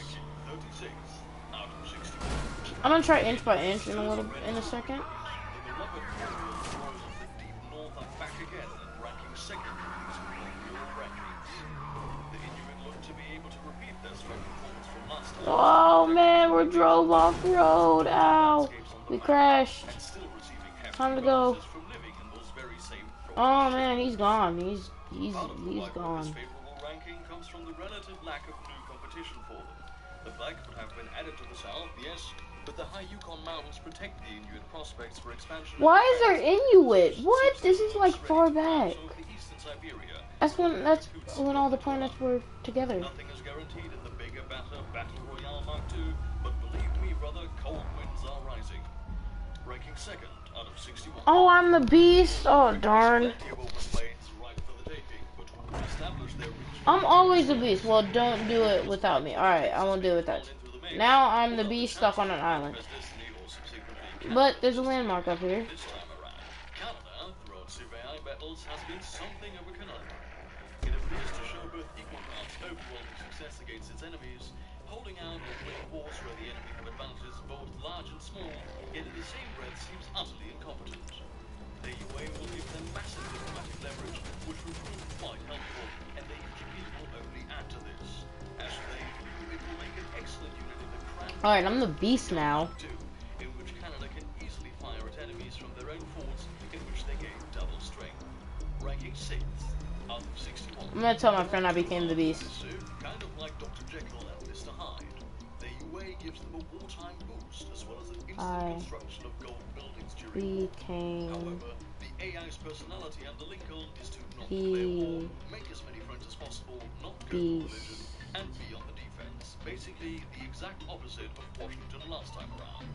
I'm gonna try inch by inch in a second. Oh man, we drove off road. Ow. We crashed. Time to go. Oh man, he's gone. He's gone. Ranking comes from the relative lack of new competition for them. The Blackfoot have been added to the south, yes, but the high Yukon Mountains protect the Inuit prospects for expansion. Why is there Inuit? What? This is like far back. That's when all the planets were together. Nothing is guaranteed in the bigger Battle Royale Mark II, but believe me, brother, cold winds are rising. Ranking 2nd out of 61. Oh, I'm the beast. Oh darn. establish their reach. I'm always the beast. Well, don't do it without me. Alright, I won't do it without you. Now I'm the beast stuck on an island. But there's a landmark up here. This time around, Canada, throughout survey battles, has been something of a conundrum. It appears to show both equal parts overwhelming success against its enemies, holding out or playing wars where the enemy have advantages both large and small, yet in the same breath seems utterly incompetent. The UA will give them massive diplomatic leverage, which will prove quite helpful, and the UGP will only add to this. As they believe it will make an excellent unit in the crown. Alright, I'm the beast now. In which Canada can easily fire at enemies from their own forts, in which they gain double strength. Ranking 6th out of 61. I'm gonna tell my friend I became the beast. Kind of like Dr. Jekyll and Mr. Hyde. The UA gives them a wartime boost, as well as an instant construction of gold buildings during war. However, the AI's personality and the Lincoln is to not declare war, make as many friends as possible, not go for religion, and be on the defense. Basically, the exact opposite of Washington last time around.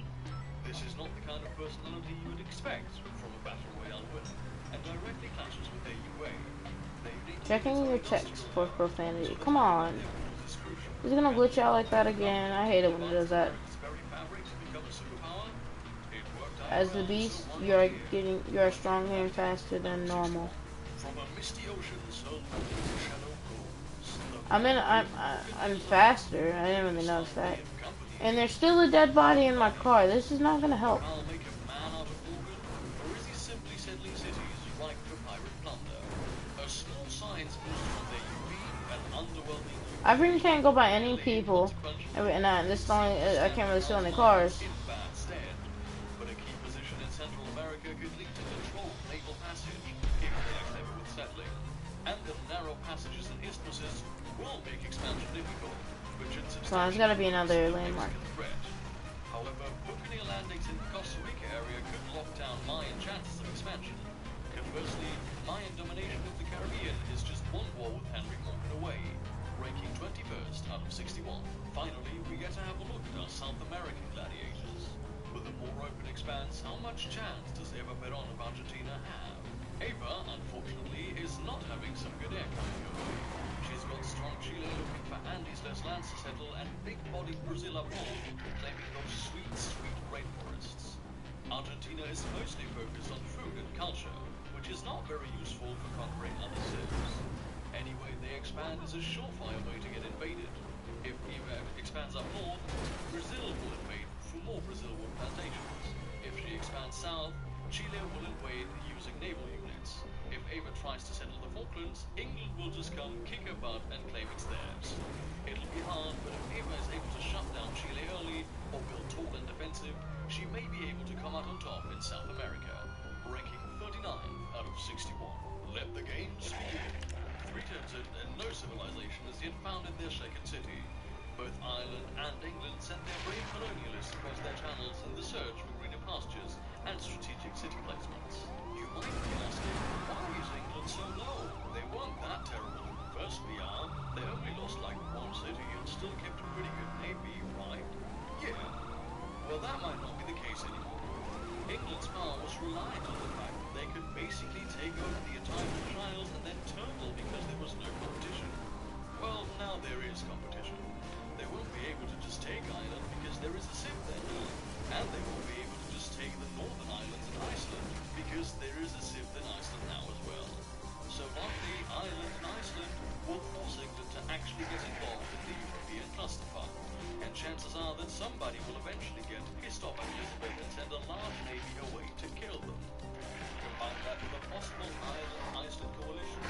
This is not the kind of personality you would expect from a battle royale winner, and directly clashes with their UA. Checking your checks for profanity. Come on. Is it gonna glitch out like that again? I hate it when it does that. As the beast, you are stronger and faster than normal. I'm faster. I didn't really notice that. And there's still a dead body in my car. This is not gonna help. I really can't go by any people, and this is only, I can't really steal any cars. But a key position in Central America could lead to controlled naval passage if they are clever with settling. And the narrow passages and isthmuses will make expansion difficult, which in So there's gotta be another landmark. However, Buccaneer landings in the Costa Rica area could lock down Mayan chances of expansion. Conversely, Mayan domination of the Caribbean is just one war with Henry Morgan away, ranking 21st out of 61. Finally, we get to have a look at our South American gladiators. With a more open expanse, how much chance does Eva Perón of Argentina have? Eva, unfortunately, is not having some good air coming her way. She's got strong Chile looking for Andes-less lands to settle and big-bodied Brazil up north, claiming those sweet, sweet rainforests. Argentina is mostly focused on food and culture, which is not very useful for conquering other cities. Anyway, they expand is a surefire way to get invaded. If Eva expands up north, Brazil will invade for more Brazil wood plantations. If she expands south, Chile will invade using naval units. If Eva tries to settle the Falklands, England will just come, kick her butt, and claim it's theirs. It'll be hard, but if Eva is able to shut down Chile early, or build tall and defensive, she may be able to come out on top in South America, ranking 39th out of 61. Let the games begin. 3 turns in, and no civilization is yet found in their shaken city. Both Ireland and England sent their brave colonialists across their channels in the search for greener pastures and strategic city placements. You might be asking, why is England so low? They weren't that terrible in the first VR. They only lost like one city and still kept a pretty good navy, right? Yeah. Well, that might not be the case anymore. England's power was reliant on the fact that they could basically take over the entire British Isles and then turtle because there was no competition. Well, now there is competition. They won't be able to just take Ireland because there is a civ there, and they won't be able to just take the Northern Islands and Iceland because there is a civ in Iceland now as well. So luckily, Ireland and Iceland will force England to actually get involved in the European clusterfuck, and chances are that somebody will eventually get pissed off at Elizabeth and send a large navy away to kill them. Combine that with a possible Ireland-Iceland coalition,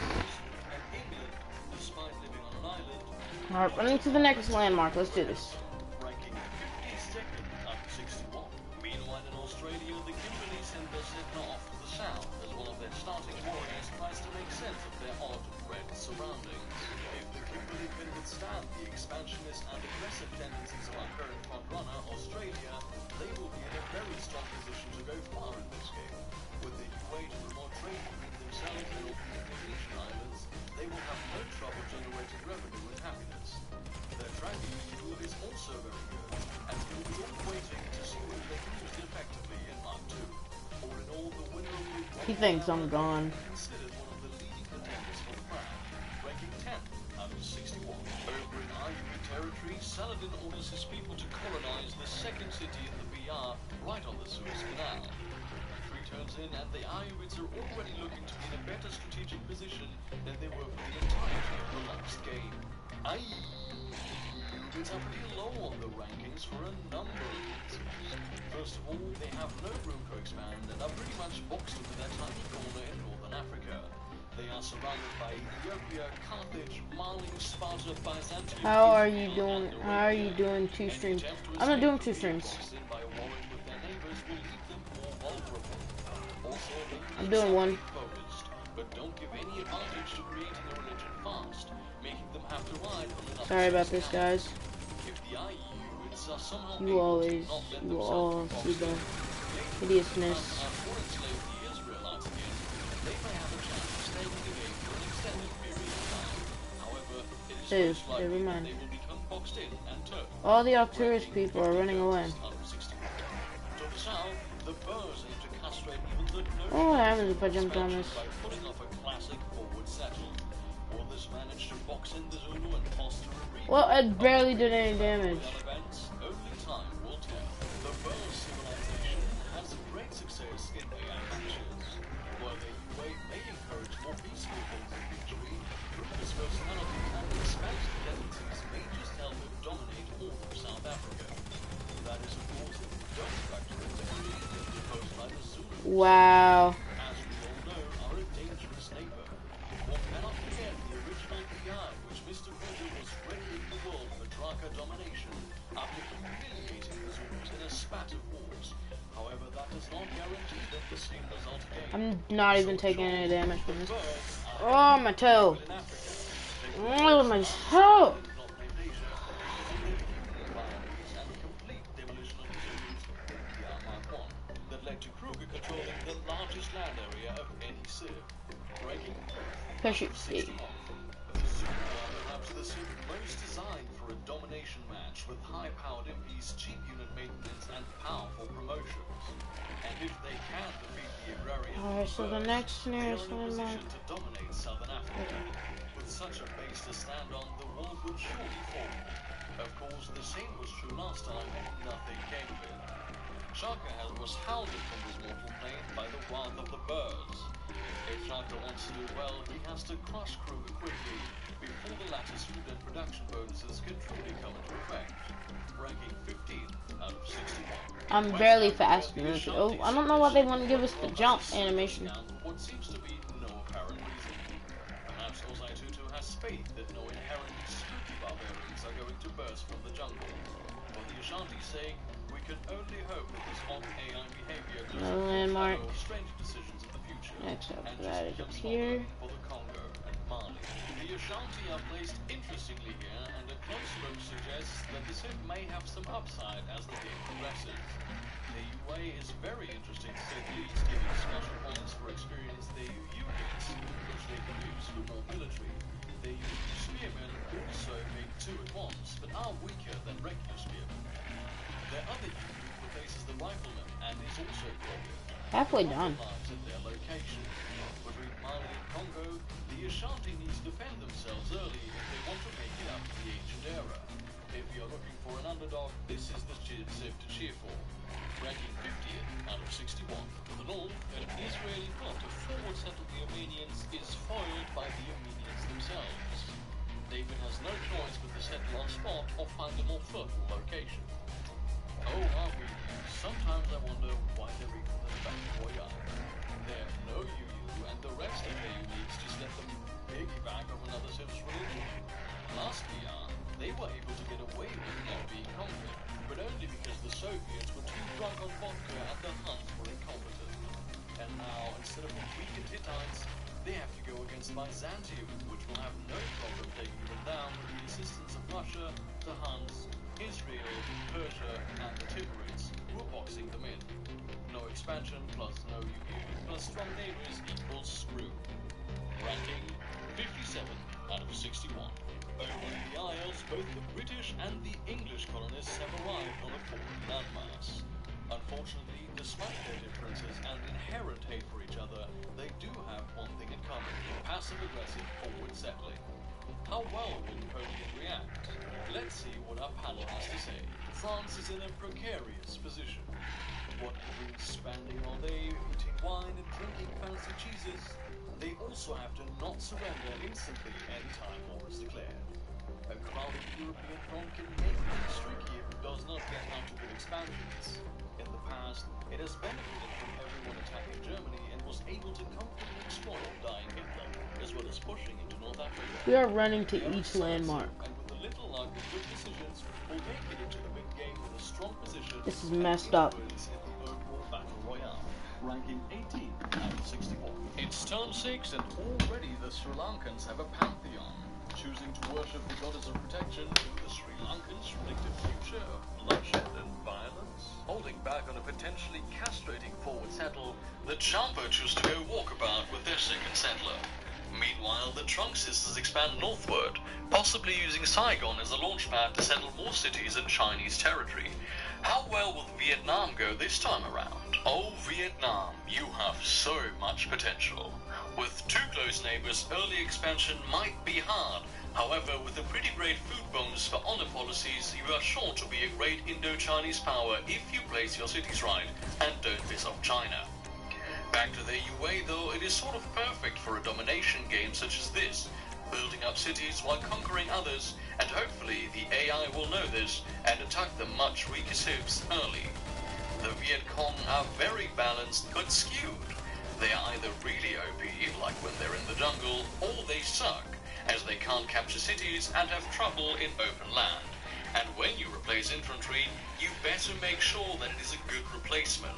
and England, despite living on an island, Alright, running to the next landmark. Let's do this. ranking 52nd out of 61. Meanwhile, in Australia, the Kimberley send their Sentinel off to the south as one of their starting warriors tries to make sense of their odd red surroundings. If the Kimberley can withstand the expansionist and aggressive tendencies of our current frontrunner, Australia, they will be in a very strong position to go far in this game. With the UA to promote trade between themselves and all the Indonesian islands, they will have no trouble generating revenue and happiness. Their tracking tool is also very good, and we'll be all waiting to see if they can use it effectively in Mark 2. All in all, the winner of the He thinks I'm gone. considered one of the leading contenders for the crown, victory, Saladin orders his people to colonize the second city in the BR right on the Suez Canal. Victory turns in, and the Ayyubids are already looking to be in a better strategic position than they were for the entirety of the last game. Ayyubids are pretty low on the rankings for a number of reasons. First of all, they have no room to expand and are pretty much boxed into their tiny corner in northern Africa. They are surrounded by Ethiopia, Carthage, Mali, Sparta, Byzantium. How are you doing? How are you doing 2 streams? I'm not doing 2 streams. I'm doing 1. But don't give any advantage to creating a religion fast, making them have to ride on another. Sorry about this, guys. If the Ayyubids are somehow You will all see the hideousness. Dude, never mind. All the Arcturus people are running away. Oh, what happens if I jumped on this? Well, it barely did any damage. Wow. I'm not even taking any damage from this. Oh, my toe. Oh, my toe. Parachute. Domination match with high-powered MPs, cheap unit maintenance, and powerful promotions. And if they can defeat the agrarian, Alright, so the next nearest they are in a landmark. position to dominate Southern Africa. With such a base to stand on, the world would surely fall. Of course, the same was true last time, and nothing came of it. Shaka was hounded from his mortal plane by the wrath of the birds. If Shaka wants to do well, he has to crush Kruger quickly before the latter's food and production bonuses can truly come into effect. Ranking 15 out of 61. I'm barely fast enough. Oh, I don't know why they want to give us the jump animation. What seems to be no apparent reason. Perhaps Ozai Tutu has faith that no inherently spooky barbarians are going to burst from the jungle. For the Ashanti saying, we can only hope that this hot AI behavior doesn't landmark. strange decisions in the future. Next up, And that just is up becomes here. modern for the Congo and Mali. The Ashanti are placed interestingly here, and a close look suggests that the Sith may have some upside as the game progresses. The UA is very interesting to say the least, giving special points for experience they units, which they can use for more military. The spearmen also make 2 at once, but are weaker than regular spearmen. Their other unit replaces the rifleman and is also broken. Halfway done. At their location. Between Mali and Congo, the Ashanti need to defend themselves early if they want to make it up to the ancient era. If you're looking for an underdog, this is the Civ to cheer for. Ranking 50th out of 61. To the north, an Israeli plot to forward settle the Armenians is foiled by the Armenians themselves. David has no choice but to settle on spot or find a more fertile location. Oh, Armenians, sometimes I wonder why they're equal to the Battle Royale. They're no UU, and the rest of their uniques just let them piggyback off another Civ's religion. Last VR, they were able to get away with not being conquered, but only because the Soviets were too drunk on vodka and the Huns were incompetent. And now, instead of weakened Hittites, they have to go against Byzantium, which will have no problem taking them down with the assistance of Russia, the Huns, Israel, Persia, and the Timurids, who are boxing them in. No expansion plus no UU plus strong neighbors equals screw. Ranking 57 out of 61. Over the Isles, both the British and the English colonists have arrived on a foreign landmass. Unfortunately, despite their differences and inherent hate for each other, they do have one thing in common: passive-aggressive forward settling. How well will Napoleon react? Let's see what our panel has to say. France is in a precarious position. What food spending are they? Eating wine and drinking fancy cheeses? They also have to not surrender instantly anytime war is declared. A crowded European front can make things tricky if it does not get out to good expansions. In the past, it has benefited from everyone attacking Germany and was able to comfortably exploit dying Hitler, as well as pushing into North Africa. We are running to each landmark. And with a little luck and good decisions, will make it into the big game with a strong position. This is messed up. In the overall battle royale, ranking 18 out of 64. It's turn 6 and already the Sri Lankans have a pantheon. Choosing to worship the goddess of protection, do the Sri Lankans predict a future of bloodshed and violence? Holding back on a potentially castrating forward settle, the Champa choose to go walkabout with their second settler. Meanwhile, the Trunk Sisters expand northward, possibly using Saigon as a launchpad to settle more cities in Chinese territory. How well will Vietnam go this time around? Oh, Vietnam, you have so much potential. With two close neighbors, early expansion might be hard. However, with a pretty great food bonus for honor policies, you are sure to be a great Indo-Chinese power if you place your cities right and don't piss off China. Back to the UA though, it is sort of perfect for a domination game such as this, building up cities while conquering others, and hopefully the AI will know this and attack the much weaker civs early. The Viet Cong are very balanced but skewed. They are either really OP, like when they're in the jungle, or they suck, as they can't capture cities and have trouble in open land. And when you replace infantry, you better make sure that it is a good replacement.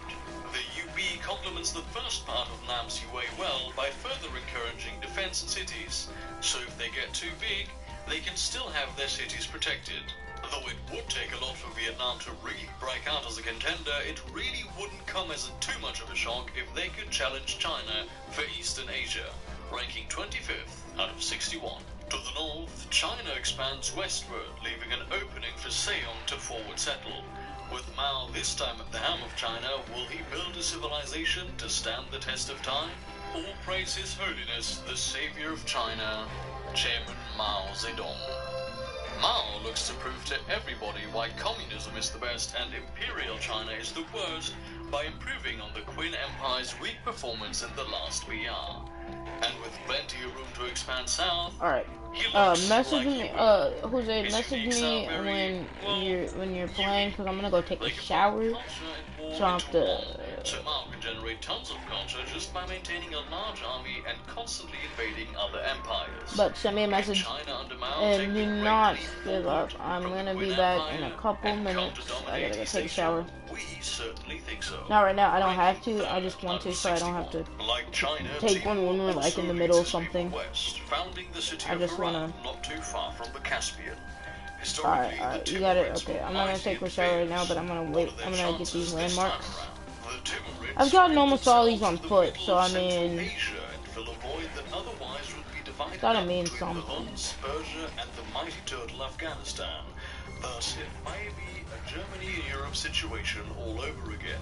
The UB complements the first part of Nam's UA well by further encouraging defense cities, so if they get too big, they can still have their cities protected. Though it would take a lot for Vietnam to really break out as a contender, it really wouldn't come as too much of a shock if they could challenge China for Eastern Asia, ranking 25th out of 61. To the north, China expands westward, leaving an opening for Seong to forward settle. With Mao this time at the helm of China, will he build a civilization to stand the test of time? All praise His Holiness, the savior of China, Chairman Mao Zedong. Mao looks to prove to everybody why communism is the best and Imperial China is the worst by improving on the Qin Empire's weak performance in the last VR. And with plenty of room to expand south, Alright. Message me, Jose, message me when you're playing, because I'm gonna go take a shower, so I have to... So Mao can generate tons of culture just by maintaining a large army and constantly invading other empires. But send me a message, and do not give up. I'm gonna be back in a couple minutes. I gotta go take a shower. We certainly think so. Not right now, I don't have to, I just want to, so I don't have to take one when we're like in the middle of something. I just wanna... Not too far from the Caspian. Alright, you got it. Okay, I'm not gonna take a shower right now, but I'm gonna wait. I'm gonna get these landmarks. I've gotten almost all these on foot, so I mean, gotta mean something. Persia and the mighty turtle Afghanistan. Thus, it may be a Germany and Europe situation all over again.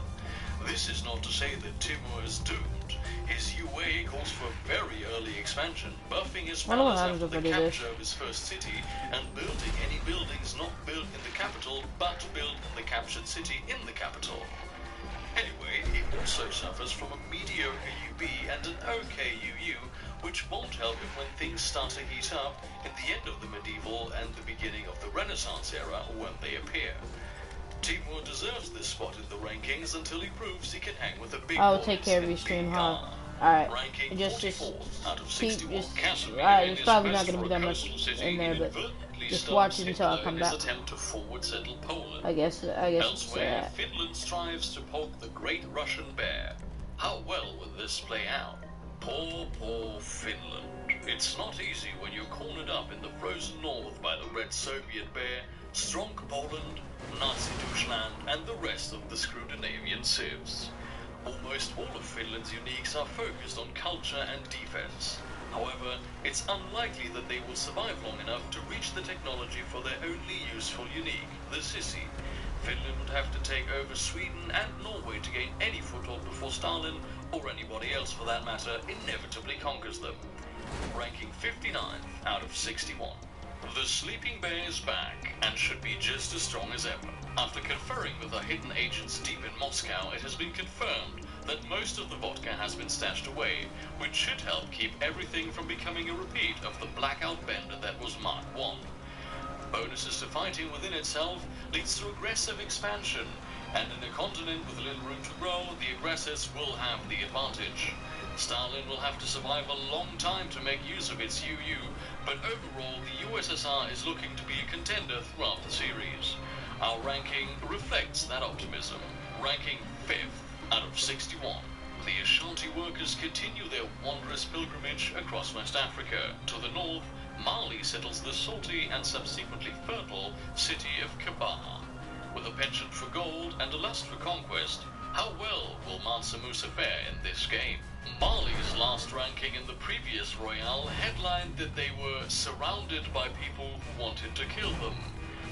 This is not to say that Timur is doomed. His UA calls for very early expansion, buffing his powers after the capture of his first city, and building any buildings not built in the capital, but built in the captured city in the capital. Anyway, he also suffers from a mediocre UB and an okay UU, which won't help him when things start to heat up at the end of the medieval and the beginning of the Renaissance era when they appear. Timur deserves this spot in the rankings until he proves he can hang with the big boys. I'll take care of your stream, huh? Alright, just keep, alright, it's probably not gonna be that much in there, but just watch it until I come back. I guess Elsewhere, Finland strives to poke the great Russian bear. How well will this play out? Poor Finland. It's not easy when you're cornered up in the frozen north by the red Soviet bear, strong Poland, Nazi Deutschland, and the rest of the Scandinavian civs. Almost all of Finland's uniques are focused on culture and defense. However, it's unlikely that they will survive long enough to reach the technology for their only useful unique, the Sissy. Finland would have to take over Sweden and Norway to gain any foothold before Stalin, or anybody else for that matter, inevitably conquers them. ranking 59th out of 61. The sleeping bear is back and should be just as strong as ever. After conferring with our hidden agents deep in Moscow, it has been confirmed that most of the vodka has been stashed away, which should help keep everything from becoming a repeat of the blackout bender that was Mark 1. Bonuses to fighting within itself leads to aggressive expansion, and in a continent with little room to grow, the aggressors will have the advantage. Stalin will have to survive a long time to make use of its UU, but overall the USSR is looking to be a contender throughout the series. Our ranking reflects that optimism, ranking 5th out of 61. The Ashanti workers continue their wondrous pilgrimage across West Africa. To the north, Mali settles the salty and subsequently fertile city of Kabaha. With a penchant for gold and a lust for conquest, how well will Mansa Musa fare in this game? Mali's last ranking in the previous Royale headlined that they were surrounded by people who wanted to kill them.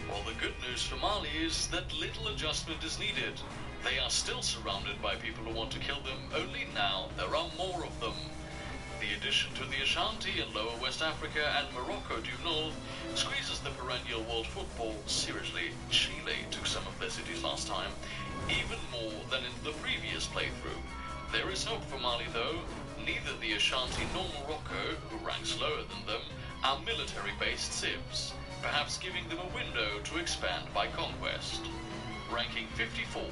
Well, the good news for Mali is that little adjustment is needed. They are still surrounded by people who want to kill them, only now there are more of them. The addition to the Ashanti in Lower West Africa and Morocco du Nord squeezes the perennial world football seriously. Chile took some of their cities last time, even more than in the previous playthrough. There is hope for Mali though. Neither the Ashanti nor Morocco, who ranks lower than them, are military-based civs, perhaps giving them a window to expand by conquest. Ranking 54th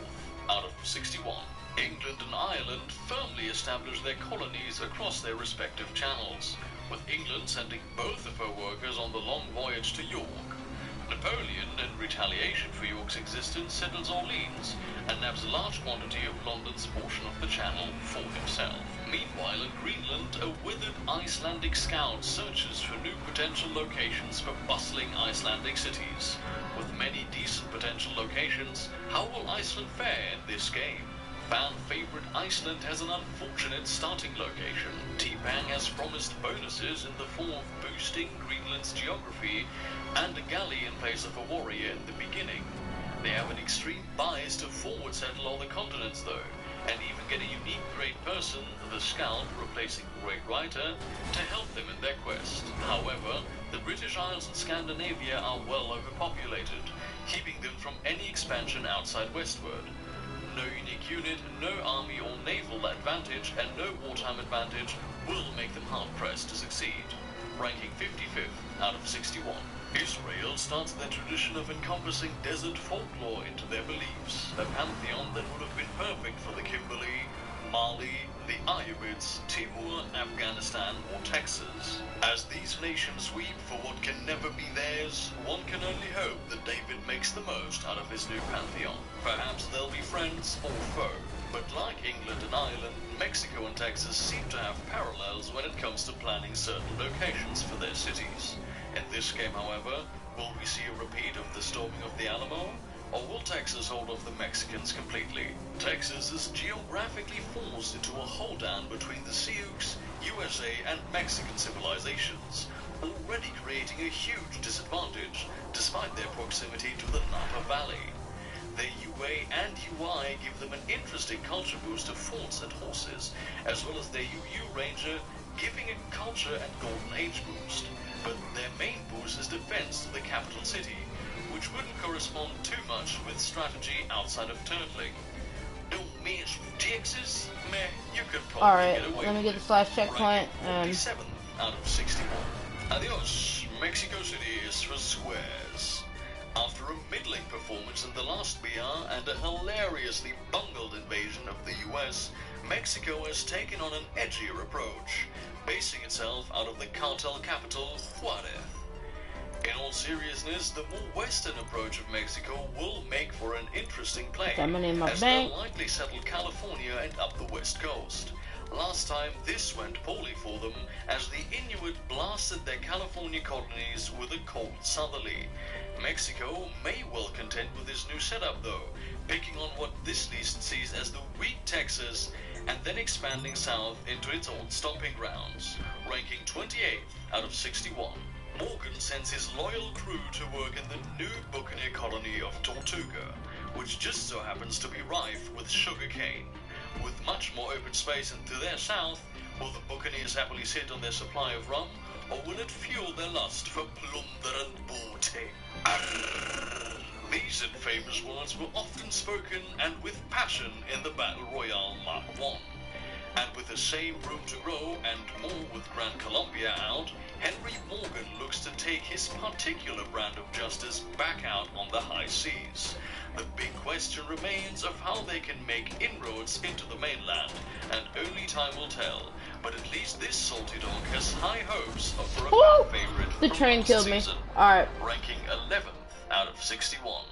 out of 61. England and Ireland firmly established their colonies across their respective channels, with England sending both of her workers on the long voyage to York. Napoleon, in retaliation for York's existence, settles Orleans and nabs a large quantity of London's portion of the channel for himself. Meanwhile, in Greenland, a withered Icelandic scout searches for new potential locations for bustling Icelandic cities. With many decent potential locations, how will Iceland fare in this game? Fan favorite Iceland has an unfortunate starting location. T-Pang has promised bonuses in the form of boosting Greenland's geography and a galley in place of a warrior in the beginning. They have an extreme bias to forward settle all the continents though, and even get a unique great person, the Scout, replacing Great Writer, to help them in their quest. However, the British Isles and Scandinavia are well overpopulated, keeping them from any expansion outside westward. No unique unit, no army or naval advantage, and no wartime advantage will make them hard-pressed to succeed. Ranking 55th out of 61. Israel starts their tradition of encompassing desert folklore into their beliefs, a pantheon that would have been perfect for the Kimberley, Mali, the Ayyubids, Timur, Afghanistan, or Texas. As these nations weep for what can never be theirs, one can only hope that David makes the most out of his new pantheon. Perhaps they'll be friends or foe, but like England and Ireland, Mexico and Texas seem to have parallels when it comes to planning certain locations for their cities. In this game, however, will we see a repeat of the storming of the Alamo? Or will Texas hold off the Mexicans completely? Texas is geographically forced into a hold-down between the Sioux, USA, and Mexican civilizations, already creating a huge disadvantage, despite their proximity to the Napa Valley. Their UA and UI give them an interesting culture boost of forts and horses, as well as their UU Ranger, giving it culture and Golden Age boost. But their main boost is defense to the capital city, which wouldn't correspond too much with strategy outside of turtling. Don't mess with Texas? Meh, you could probably get away let me with get it. this last checkpoint. 47th out of 61. Adios, Mexico City is for squares. After a middling performance in the last BR and a hilariously bungled invasion of the US, Mexico has taken on an edgier approach, basing itself out of the cartel capital, Juarez. In all seriousness, the more western approach of Mexico will make for an interesting play, as they'll likely settle California and up the west coast. Last time, this went poorly for them, as the Inuit blasted their California colonies with a cold southerly. Mexico may well contend with this new setup though, picking on what this list sees as the weak Texas, and then expanding south into its old stomping grounds, ranking 28th out of 61. Morgan sends his loyal crew to work in the new buccaneer colony of Tortuga, which just so happens to be rife with sugar cane. With much more open space and to their south, Will the Buccaneers happily sit on their supply of rum, or will it fuel their lust for plunder and booty? Arrgh. These infamous words were often spoken and with passion in the Battle Royale Mark I. And with the same room to grow and more with Gran Colombia out, Henry Morgan looks to take his particular brand of justice back out on the high seas. The big question remains of how they can make inroads into the mainland, and only time will tell. But at least this salty dog has high hopes for a fan favorite. The train killed me. Alright. Ranking 11th out of 61.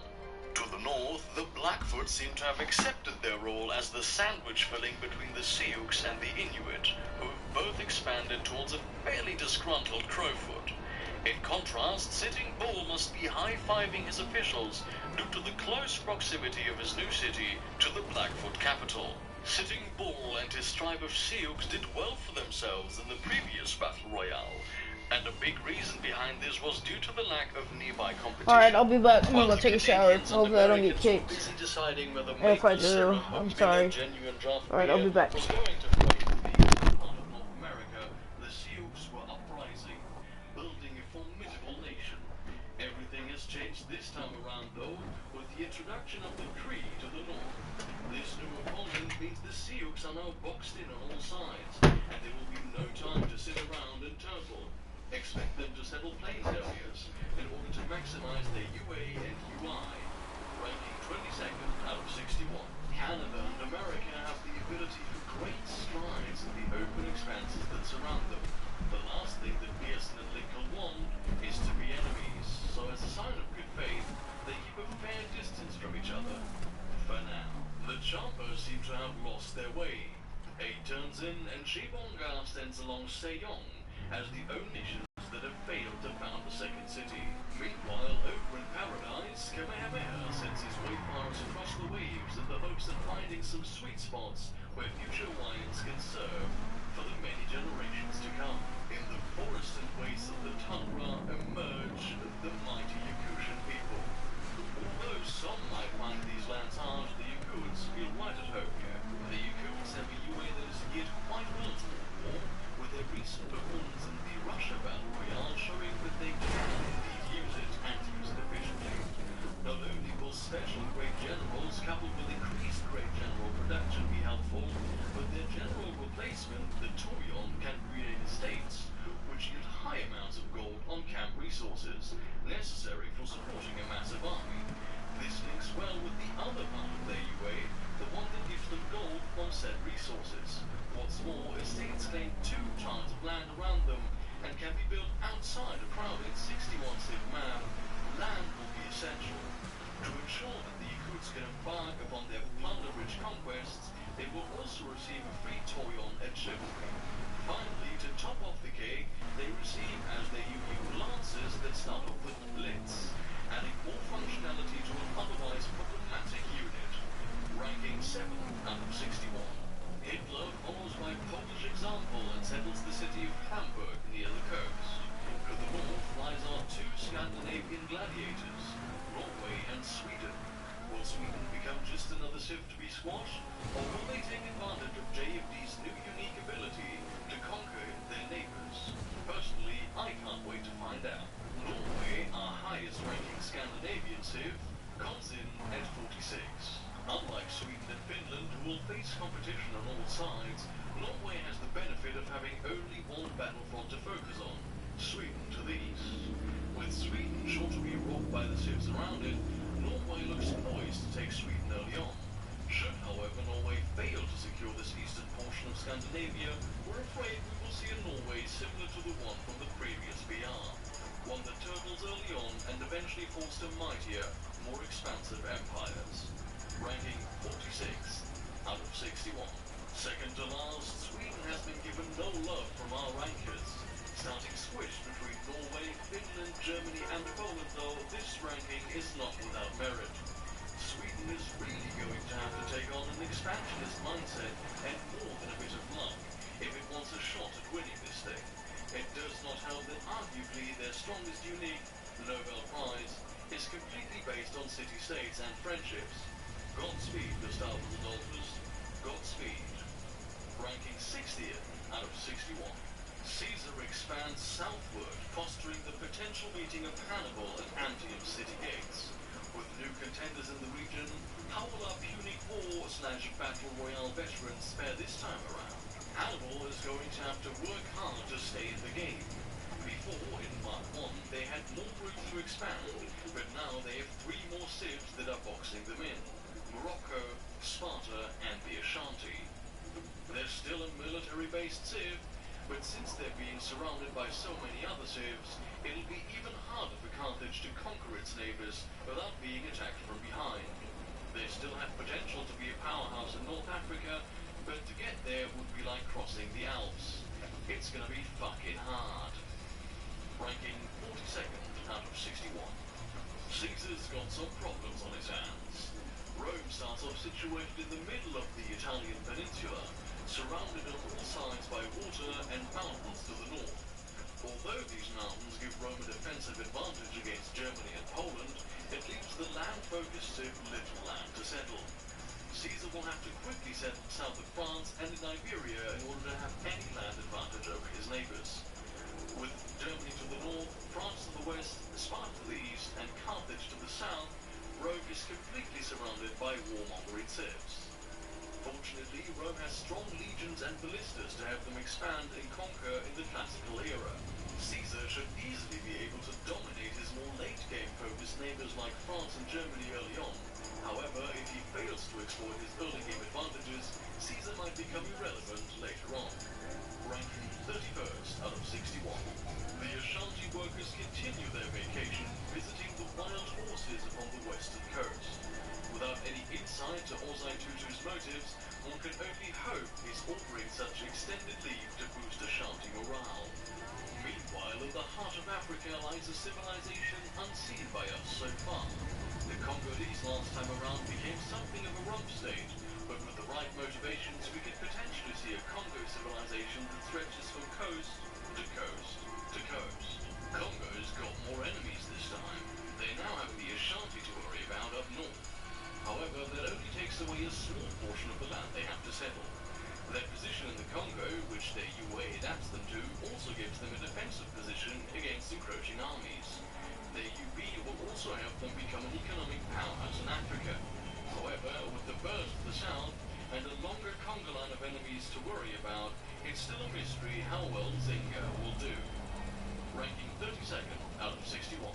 To the north, the Blackfoot seem to have accepted their role as the sandwich filling between the Sioux and the Inuit, who have both expanded towards a fairly disgruntled Crowfoot. In contrast, Sitting Bull must be high-fiving his officials due to the close proximity of his new city to the Blackfoot capital. Sitting Bull and his tribe of Sioux did well for themselves in the previous Battle Royale, and a big reason behind this was due to the lack of nearby competition. Alright, I'll be back. I'm gonna go take a shower. Hopefully I don't get kicked. If I do, I'm sorry. Alright, I'll be back. Everything has changed this time around, though, with the introduction of the Cree to the north. This new opponent means the Sioux are now boxed in on all sides, and there will be no time to sit around and turtle. Expect them to settle plains areas in order to maximize their UA and UI. Ranking 22nd out of 61. Canada and America have the ability for great strides in the open expanses that surround them. The last thing that Pearson and Lincoln want is to be enemies, so as a sign of good faith, they keep a fair distance from each other. For now, the Chompers seem to have lost their way. A turns in and Shibonga stands along Sejong as the only nations that have failed to found a second city. Meanwhile, over in Paradise, Kamehameha sends his wayfarers across the waves in the hopes of finding some sweet spots where future wines can serve for the many generations to come. In the forest and wastes of the tundra emerge the mighty Yakutian people. Although some might find these lands harsh, the Yakuts feel right at home here. The Yakuts have a UA that is geared quite well to war, with their recent performance in the Russia Battle Royale showing that they can indeed use it and use it efficiently. Not only will special great generals coupled with increased great general production be helpful, but their general replacement, the Toyon, can create estates, which yield high amounts of gold on camp resources, necessary for supporting a massive army. This links well with the other part of their UA, the one that gives them gold from said resources. What's more, estates claim 2 times of land around them, and can be built outside a crowded 61-civ map. Land will be essential. To ensure that the Yakuts can embark upon their plunder-rich conquests, they will also receive a free Toyon and chivalry. Finally, to top off the cake, they receive as their UU lances that start off with Blitz, adding more functionality to an otherwise problematic unit. Ranking 7th out of 61. Hitler follows by Polish example and settles the city of Hamburg near the coast. To the north lies our 2 Scandinavian gladiators, Norway and Sweden. Will Sweden become just another civ to be squashed, or will they take advantage of JFD's new unique ability to conquer their neighbors? Personally, I can't wait to find out. Norway, our highest ranking Scandinavian civ, comes in at 46. Unlike Sweden and Finland, who will face competition on all sides, Norway has the benefit of having only one battlefront to focus on, Sweden to the east. With Sweden sure to be rocked by the civs around it, Norway looks poised to take Sweden early on. Should, however, Norway fail to secure this eastern portion of Scandinavia, we're afraid we will see a Norway similar to the one from the previous BR. One that turtles early on and eventually falls to mightier, more expansive empires. Ranking 46th out of 61. Second to last, Sweden has been given no love from our rankers. Starting squished between Norway, Finland, Germany and Poland, though, this ranking is not without merit. Sweden is really going to have to take on an expansionist mindset and more than a bit of luck if it wants a shot at winning this thing. It does not help that arguably their strongest unique, the Nobel Prize, is completely based on city-states and friendships. Godspeed, Gustavo Adolphus. Godspeed. Ranking 60th out of 61. Caesar expands southward, fostering the potential meeting of Hannibal at Antium city gates. With new contenders in the region, how will our puny war/battle royale veterans fare this time around? Hannibal is going to have to work hard to stay in the game. Before, in Mark 1, they had more room to expand, but now they have 3 more civs that are boxing them in: Morocco, Sparta, and the Ashanti. They're still a military-based civ, but since they're being surrounded by so many other civs, it'll be even harder for Carthage to conquer its neighbors without being attacked from behind. They still have potential to be a powerhouse in North Africa, but to get there would be like crossing the Alps. It's gonna be fucking hard. Ranking 42nd out of 61. Caesar's got some problems on his hands. Rome starts off situated in the middle of the Italian peninsula, surrounded on all sides by water and mountains to the north. Although these mountains give Rome a defensive advantage against Germany and Poland, it leaves the land-focused civ little land to settle. Caesar will have to quickly settle south of France and in Iberia in order to have any land advantage over his neighbors. With Germany to the north, France to the west, Sparta to the east, and Carthage to the south, Rome is completely surrounded by warmongering civs. Fortunately, Rome has strong legions and ballistas to have them expand and conquer in the classical era. Caesar should easily be able to dominate his more late-game focused neighbors like France and Germany early on. However, if he fails to exploit his early-game advantages, Caesar might become irrelevant later on. Ranking 31st out of 61. The Ashanti workers continue their vacation, visiting the wild horses upon the western coast. Without any insight to Ozai Tutu's motives, one can only hope he's offering such extended leave to boost Ashanti morale. Meanwhile, in the heart of Africa lies a civilization unseen by us so far. The Congolese last time around became something of a rump state, but with the right motivations we could potentially see a Congo civilization that stretches from coast to coast to coast. Congo's got more enemies this time. They now have the Ashanti to worry about up north. However, that only takes away a small portion of the land they have to settle. Their position in the Congo, which their UA adapts them to, also gives them a defensive position against encroaching armies. Their UB will also help them become an economic powerhouse in Africa. However, with the birds to the south and a longer Congo line of enemies to worry about, it's still a mystery how well Zenga will do. Ranking 32nd out of 61.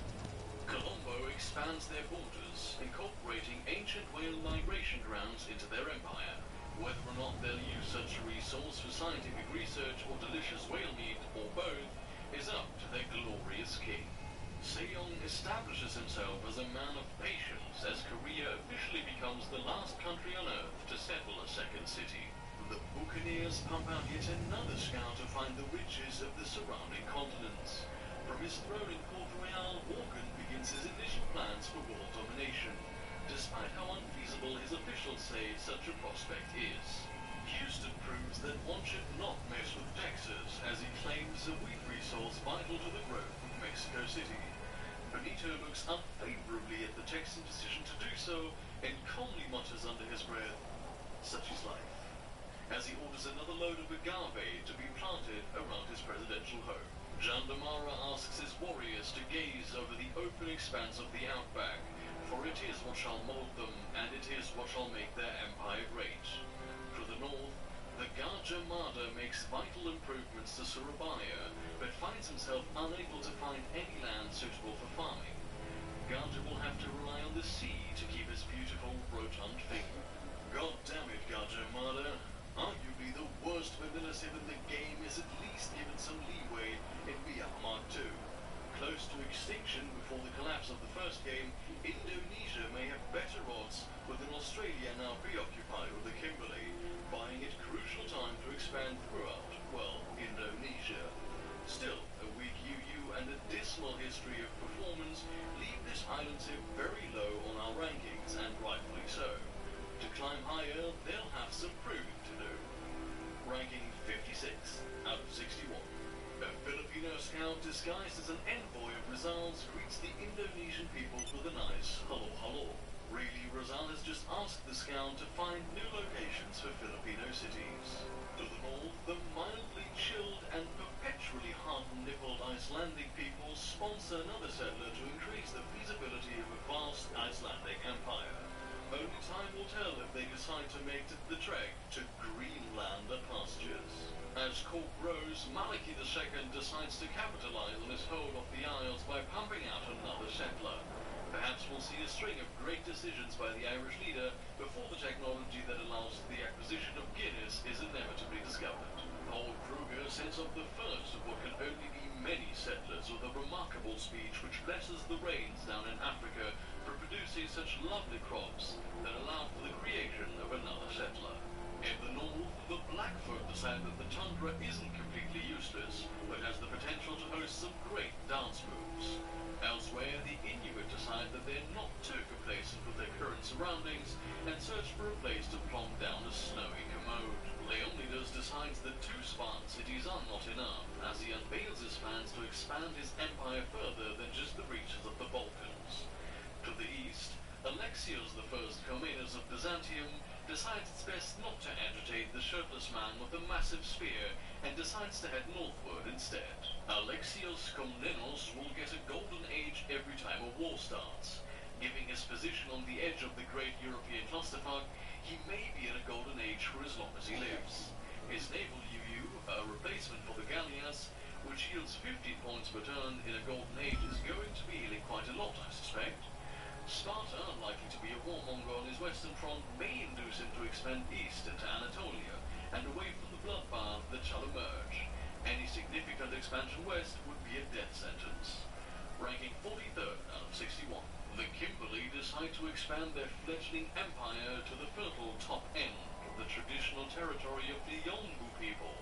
Colombo expands their borders, incorporating ancient whale migration grounds into their empire. Whether or not they'll use such a resource for scientific research or delicious whale meat, or both, is up to their glorious king. Sejong establishes himself as a man of patience as Korea officially becomes the last country on Earth to settle a second city. The buccaneers pump out yet another scout to find the riches of the surrounding continents. From his throne in Port Royal, Morgan begins his initial plans for world domination, despite how unfeasible his officials say such a prospect is. Houston proves that one should not mess with Texas, as he claims a wheat resource vital to the growth of Mexico City. Benito looks unfavorably at the Texan decision to do so, and calmly mutters under his breath, "Such is life," as he orders another load of agave to be planted around his presidential home. Jandamara asks his warriors to gaze over the open expanse of the outback, for it is what shall mold them, and it is what shall make their empire great. To the north, the Gajah Mada makes vital improvements to Surabaya, but finds himself unable to find any land suitable for farming. Gajah will have to rely on the sea to keep his beautiful, rotund figure. God damn it, Gajah Mada. Arguably the worst vanilla civ in the game is at least given some leeway in VR Mark II. Close to extinction before the collapse of the first game, Indonesia may have better odds, with an Australia now preoccupied with the Kimberley, buying it crucial time to expand throughout, well, Indonesia. Still, a weak UU and a dismal history of performance leave this island civ very low on our rankings, and rightfully so. To climb higher, they'll have some proving to do. Ranking 56 out of 61. A Filipino scout disguised as an envoy of Rizal's greets the Indonesian peoples with a nice hello hello. Really, Rizal has just asked the scout to find new locations for Filipino cities. To the north, the mildly another settler to increase the feasibility of a vast Icelandic empire. Only time will tell if they decide to make the trek to Greenland pastures. As court grows, Maliki II decides to capitalize on his hold of the Isles by pumping out another settler. Perhaps we'll see a string of great decisions by the Irish leader before the technology that allows the acquisition of Guinness is inevitably discovered. Paul Kruger sets up the first of what can only be many settlers with a remarkable speech which blesses the rains down in Africa for producing such lovely crops that allow for the creation of another settler. In the north, the Blackfoot decide that the tundra isn't completely useless, but has the potential to host some great dance moves. Elsewhere, the Inuit decide that they're not too complacent with their current surroundings and search for a place to plonk down a snowy commode. Leonidas decides that 2 Spartan cities are not enough, as he unveils his plans to expand his empire further than just the reaches of the Balkans. To the east, Alexios I, Comnenus of Byzantium, decides it's best not to agitate the shirtless man with a massive spear and decides to head northward instead. Alexios Komnenos will get a golden age every time a war starts. Giving his position on the edge of the great European clusterfuck, he may be in a golden age for as long as he lives. His naval UU, a replacement for the Galleass, which yields 15 points per turn in a golden age, is going to be healing quite a lot, I suspect. Sparta, unlikely to be a warmonger on his western front, may induce him to expand east into Anatolia and away from the bloodbath that shall emerge. Any significant expansion west would be a death sentence. Ranking 43rd out of 61, the Kimberley decide to expand their fledgling empire to the fertile top end of the traditional territory of the Yolngu people,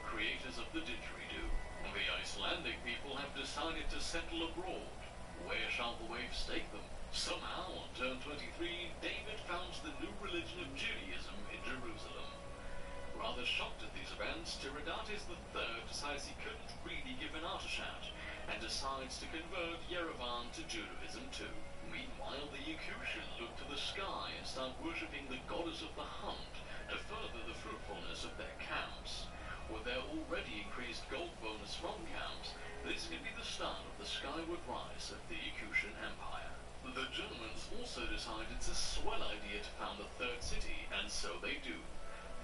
creators of the didgeridoo. The Icelandic people have decided to settle abroad. Where shall the waves take them? Somehow, on turn 23, David founds the new religion of Judaism in Jerusalem. Rather shocked at these events, Tiridates III decides he couldn't really give an Artashat, and decides to convert Yerevan to Judaism too. Meanwhile, the Yakutian look to the sky and start worshipping the goddess of the hunt to further the fruitfulness of their camps. With their already increased gold bonus from camps, this could be the start of the skyward rise of the Yakutian Empire. The Germans also decide it's a swell idea to found a 3rd city, and so they do.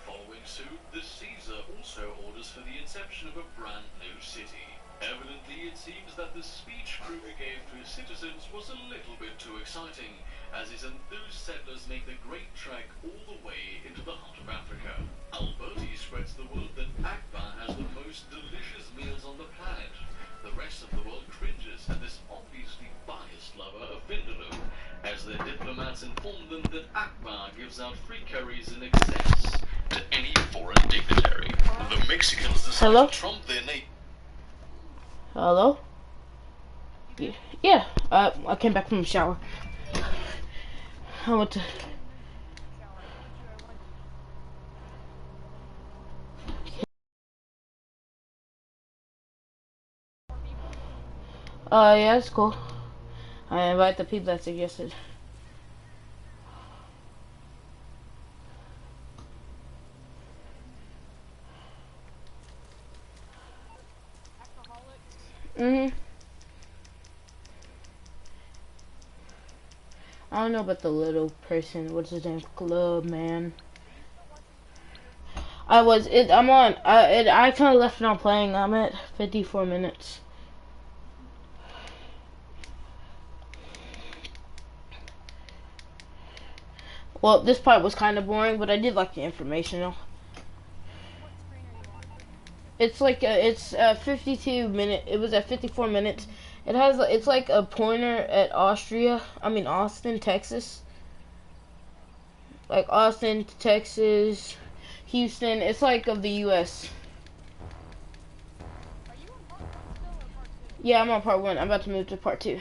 Following suit, the Caesar also orders for the inception of a brand new city. Evidently, it seems that the speech Kruger gave to his citizens was a little bit too exciting, as his enthused settlers make the great trek all the way into the heart of Africa. Alberti spreads the word that Akbar has the most delicious meals on the planet. The rest of the world cringes at this obviously biased lover of Vindaloo, as their diplomats inform them that Akbar gives out free curries in excess to any foreign dignitary. The Mexicans decide Hello? to trump their name. Hello? Yeah, I came back from the shower. I went to... yeah, that's cool. I invite the people that suggested. I don't know about the little person. What's his name? Club man. I'm on. I kind of left it on playing. I'm at 54 minutes. Well, this part was kind of boring, but I did like the informational. It's like it's 52 minute. It was at 54 minutes. It's like a pointer at Austin, Texas. Like Austin, Texas, Houston. It's like of the U.S. Are you on part 1 still or part 2? Yeah, I'm on part 1. I'm about to move to part 2. Okay,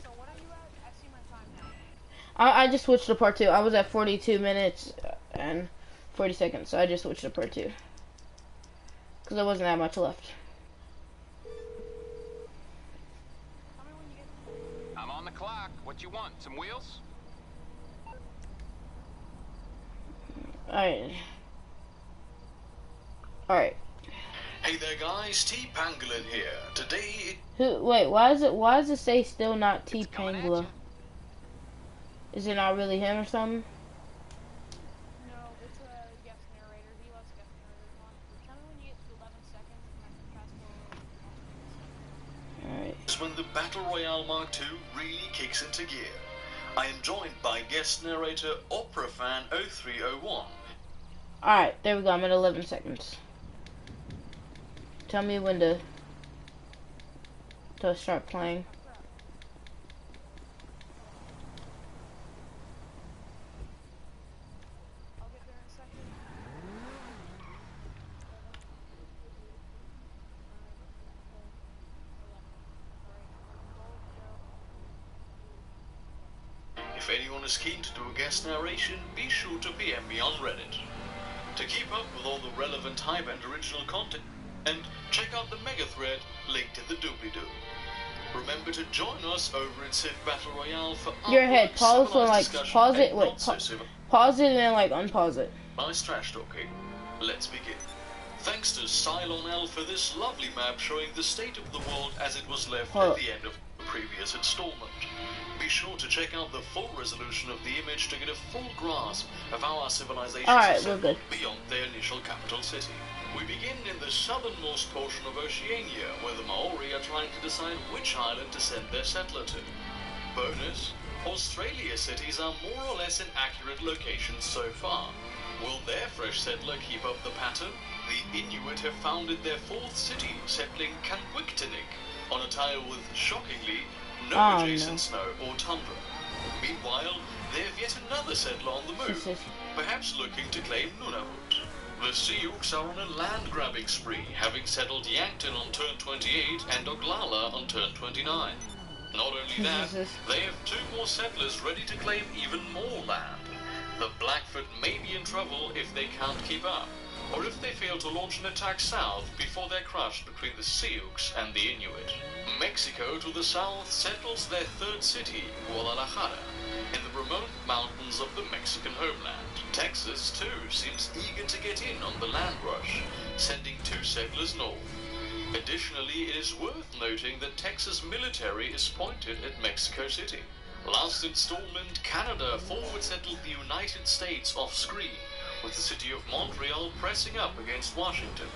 so what are you at? I see my time now. I just switched to part 2. I was at 42 minutes and 40 seconds, so I just switched to part 2. Because there wasn't that much left. Tell me when you get... I'm on the clock. What you want? Some wheels? Alright. Alright. Hey there guys, T-Pangolin here. Today Wait, why does it say still not T It's coming at Pangler? you. Is it not really him or something? No, it's a guest narrator. He lets guest narrators on. Tell me when you get to 11 seconds, and I can fast forward over to the next. Alright. is when the Battle Royale Mark II really kicks into gear. I am joined by guest narrator Opera Fan 0301. Alright, there we go. I'm at 11 seconds. Tell me when to start playing. I'll get there in a second. If anyone is keen to do a guest narration, be sure to PM me on Reddit. To keep up with all the relevant hype and original content, and check out the mega thread linked in the doobly-doo. Remember to join us over in Civ Battle Royale for Your head. Pause for like discussion pause it. and Wait. not so civilized Pause it and then like unpause it. trash talking. Let's begin. Thanks to Cylon L for this lovely map showing the state of the world as it was left Hold at up. the end of the previous installment. Be sure to check out the full resolution of the image to get a full grasp of how our civilizations Alright, are we're good. beyond their initial capital city. We begin in the southernmost portion of Oceania, where the Maori are trying to decide which island to send their settler to. Bonus, Australia cities are more or less in accurate locations so far. Will their fresh settler keep up the pattern? The Inuit have founded their fourth city, settling Kanwiktinik, on a tile with, shockingly, no Oh, adjacent no. snow or tundra. Meanwhile, they have yet another settler on the move, perhaps looking to claim Nunavut. The Sioux are on a land-grabbing spree, having settled Yankton on turn 28 and Oglala on turn 29. Not only that, they have two more settlers ready to claim even more land. The Blackfoot may be in trouble if they can't keep up, or if they fail to launch an attack south before they're crushed between the Sioux and the Inuit. Mexico to the south settles their third city, Guadalajara, in the remote mountains of the Mexican homeland. Texas, too, seems eager to get in on the land rush, sending two settlers north. Additionally, it is worth noting that Texas military is pointed at Mexico City. Last installment, Canada forward-settled the United States off-screen, with the city of Montreal pressing up against Washington.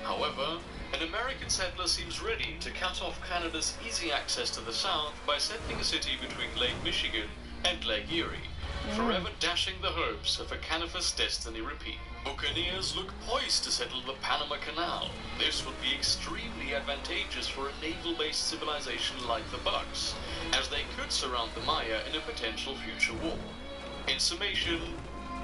However, an American settler seems ready to cut off Canada's easy access to the south by settling a city between Lake Michigan and Lake Erie, forever dashing the hopes of a Canifus destiny repeat. Buccaneers look poised to settle the Panama Canal. This would be extremely advantageous for a naval-based civilization like the Bucks, as they could surround the Maya in a potential future war. In summation,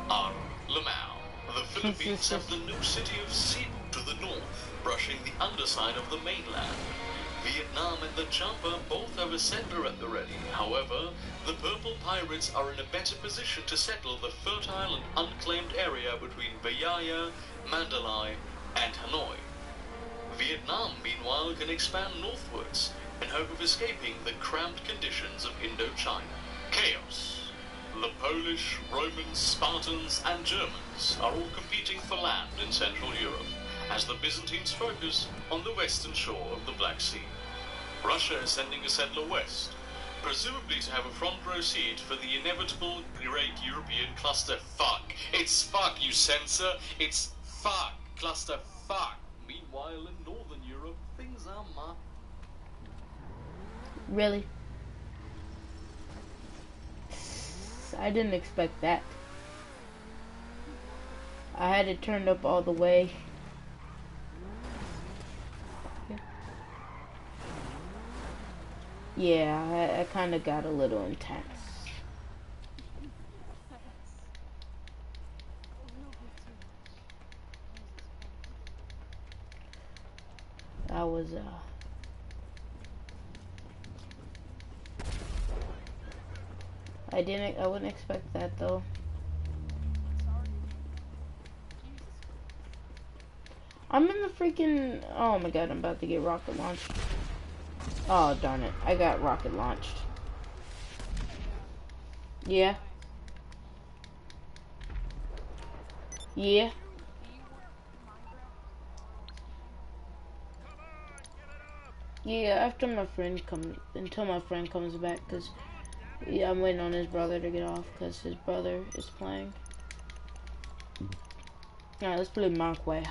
Ar Lamau. The Philippines have the new city of Cebu to the north, brushing the underside of the mainland. Vietnam and the Champa both have a settler at the ready. However, the Purple Pirates are in a better position to settle the fertile and unclaimed area between Vayaya, Mandalay, and Hanoi. Vietnam, meanwhile, can expand northwards in hope of escaping the cramped conditions of Indochina. Chaos. The Polish, Romans, Spartans, and Germans are all competing for land in Central Europe, as the Byzantines focus on the western shore of the Black Sea. Russia is sending a settler west, presumably to have a front row seat for the inevitable Great European Cluster Fuck. It's fuck, you censor! It's fuck! Cluster fuck! Meanwhile, in Northern Europe, things are Really? I didn't expect that. I had it turned up all the way. Yeah, I kind of got a little intense. That was I wouldn't expect that though. I'm in the freaking, oh my god, I'm about to get rocket launched. Oh darn it, I got rocket launched. Yeah. Yeah. Yeah, after my friend comes, until my friend comes back, cause yeah, I'm waiting on his brother to get off, cause his brother is playing. Alright, let's play Monkway.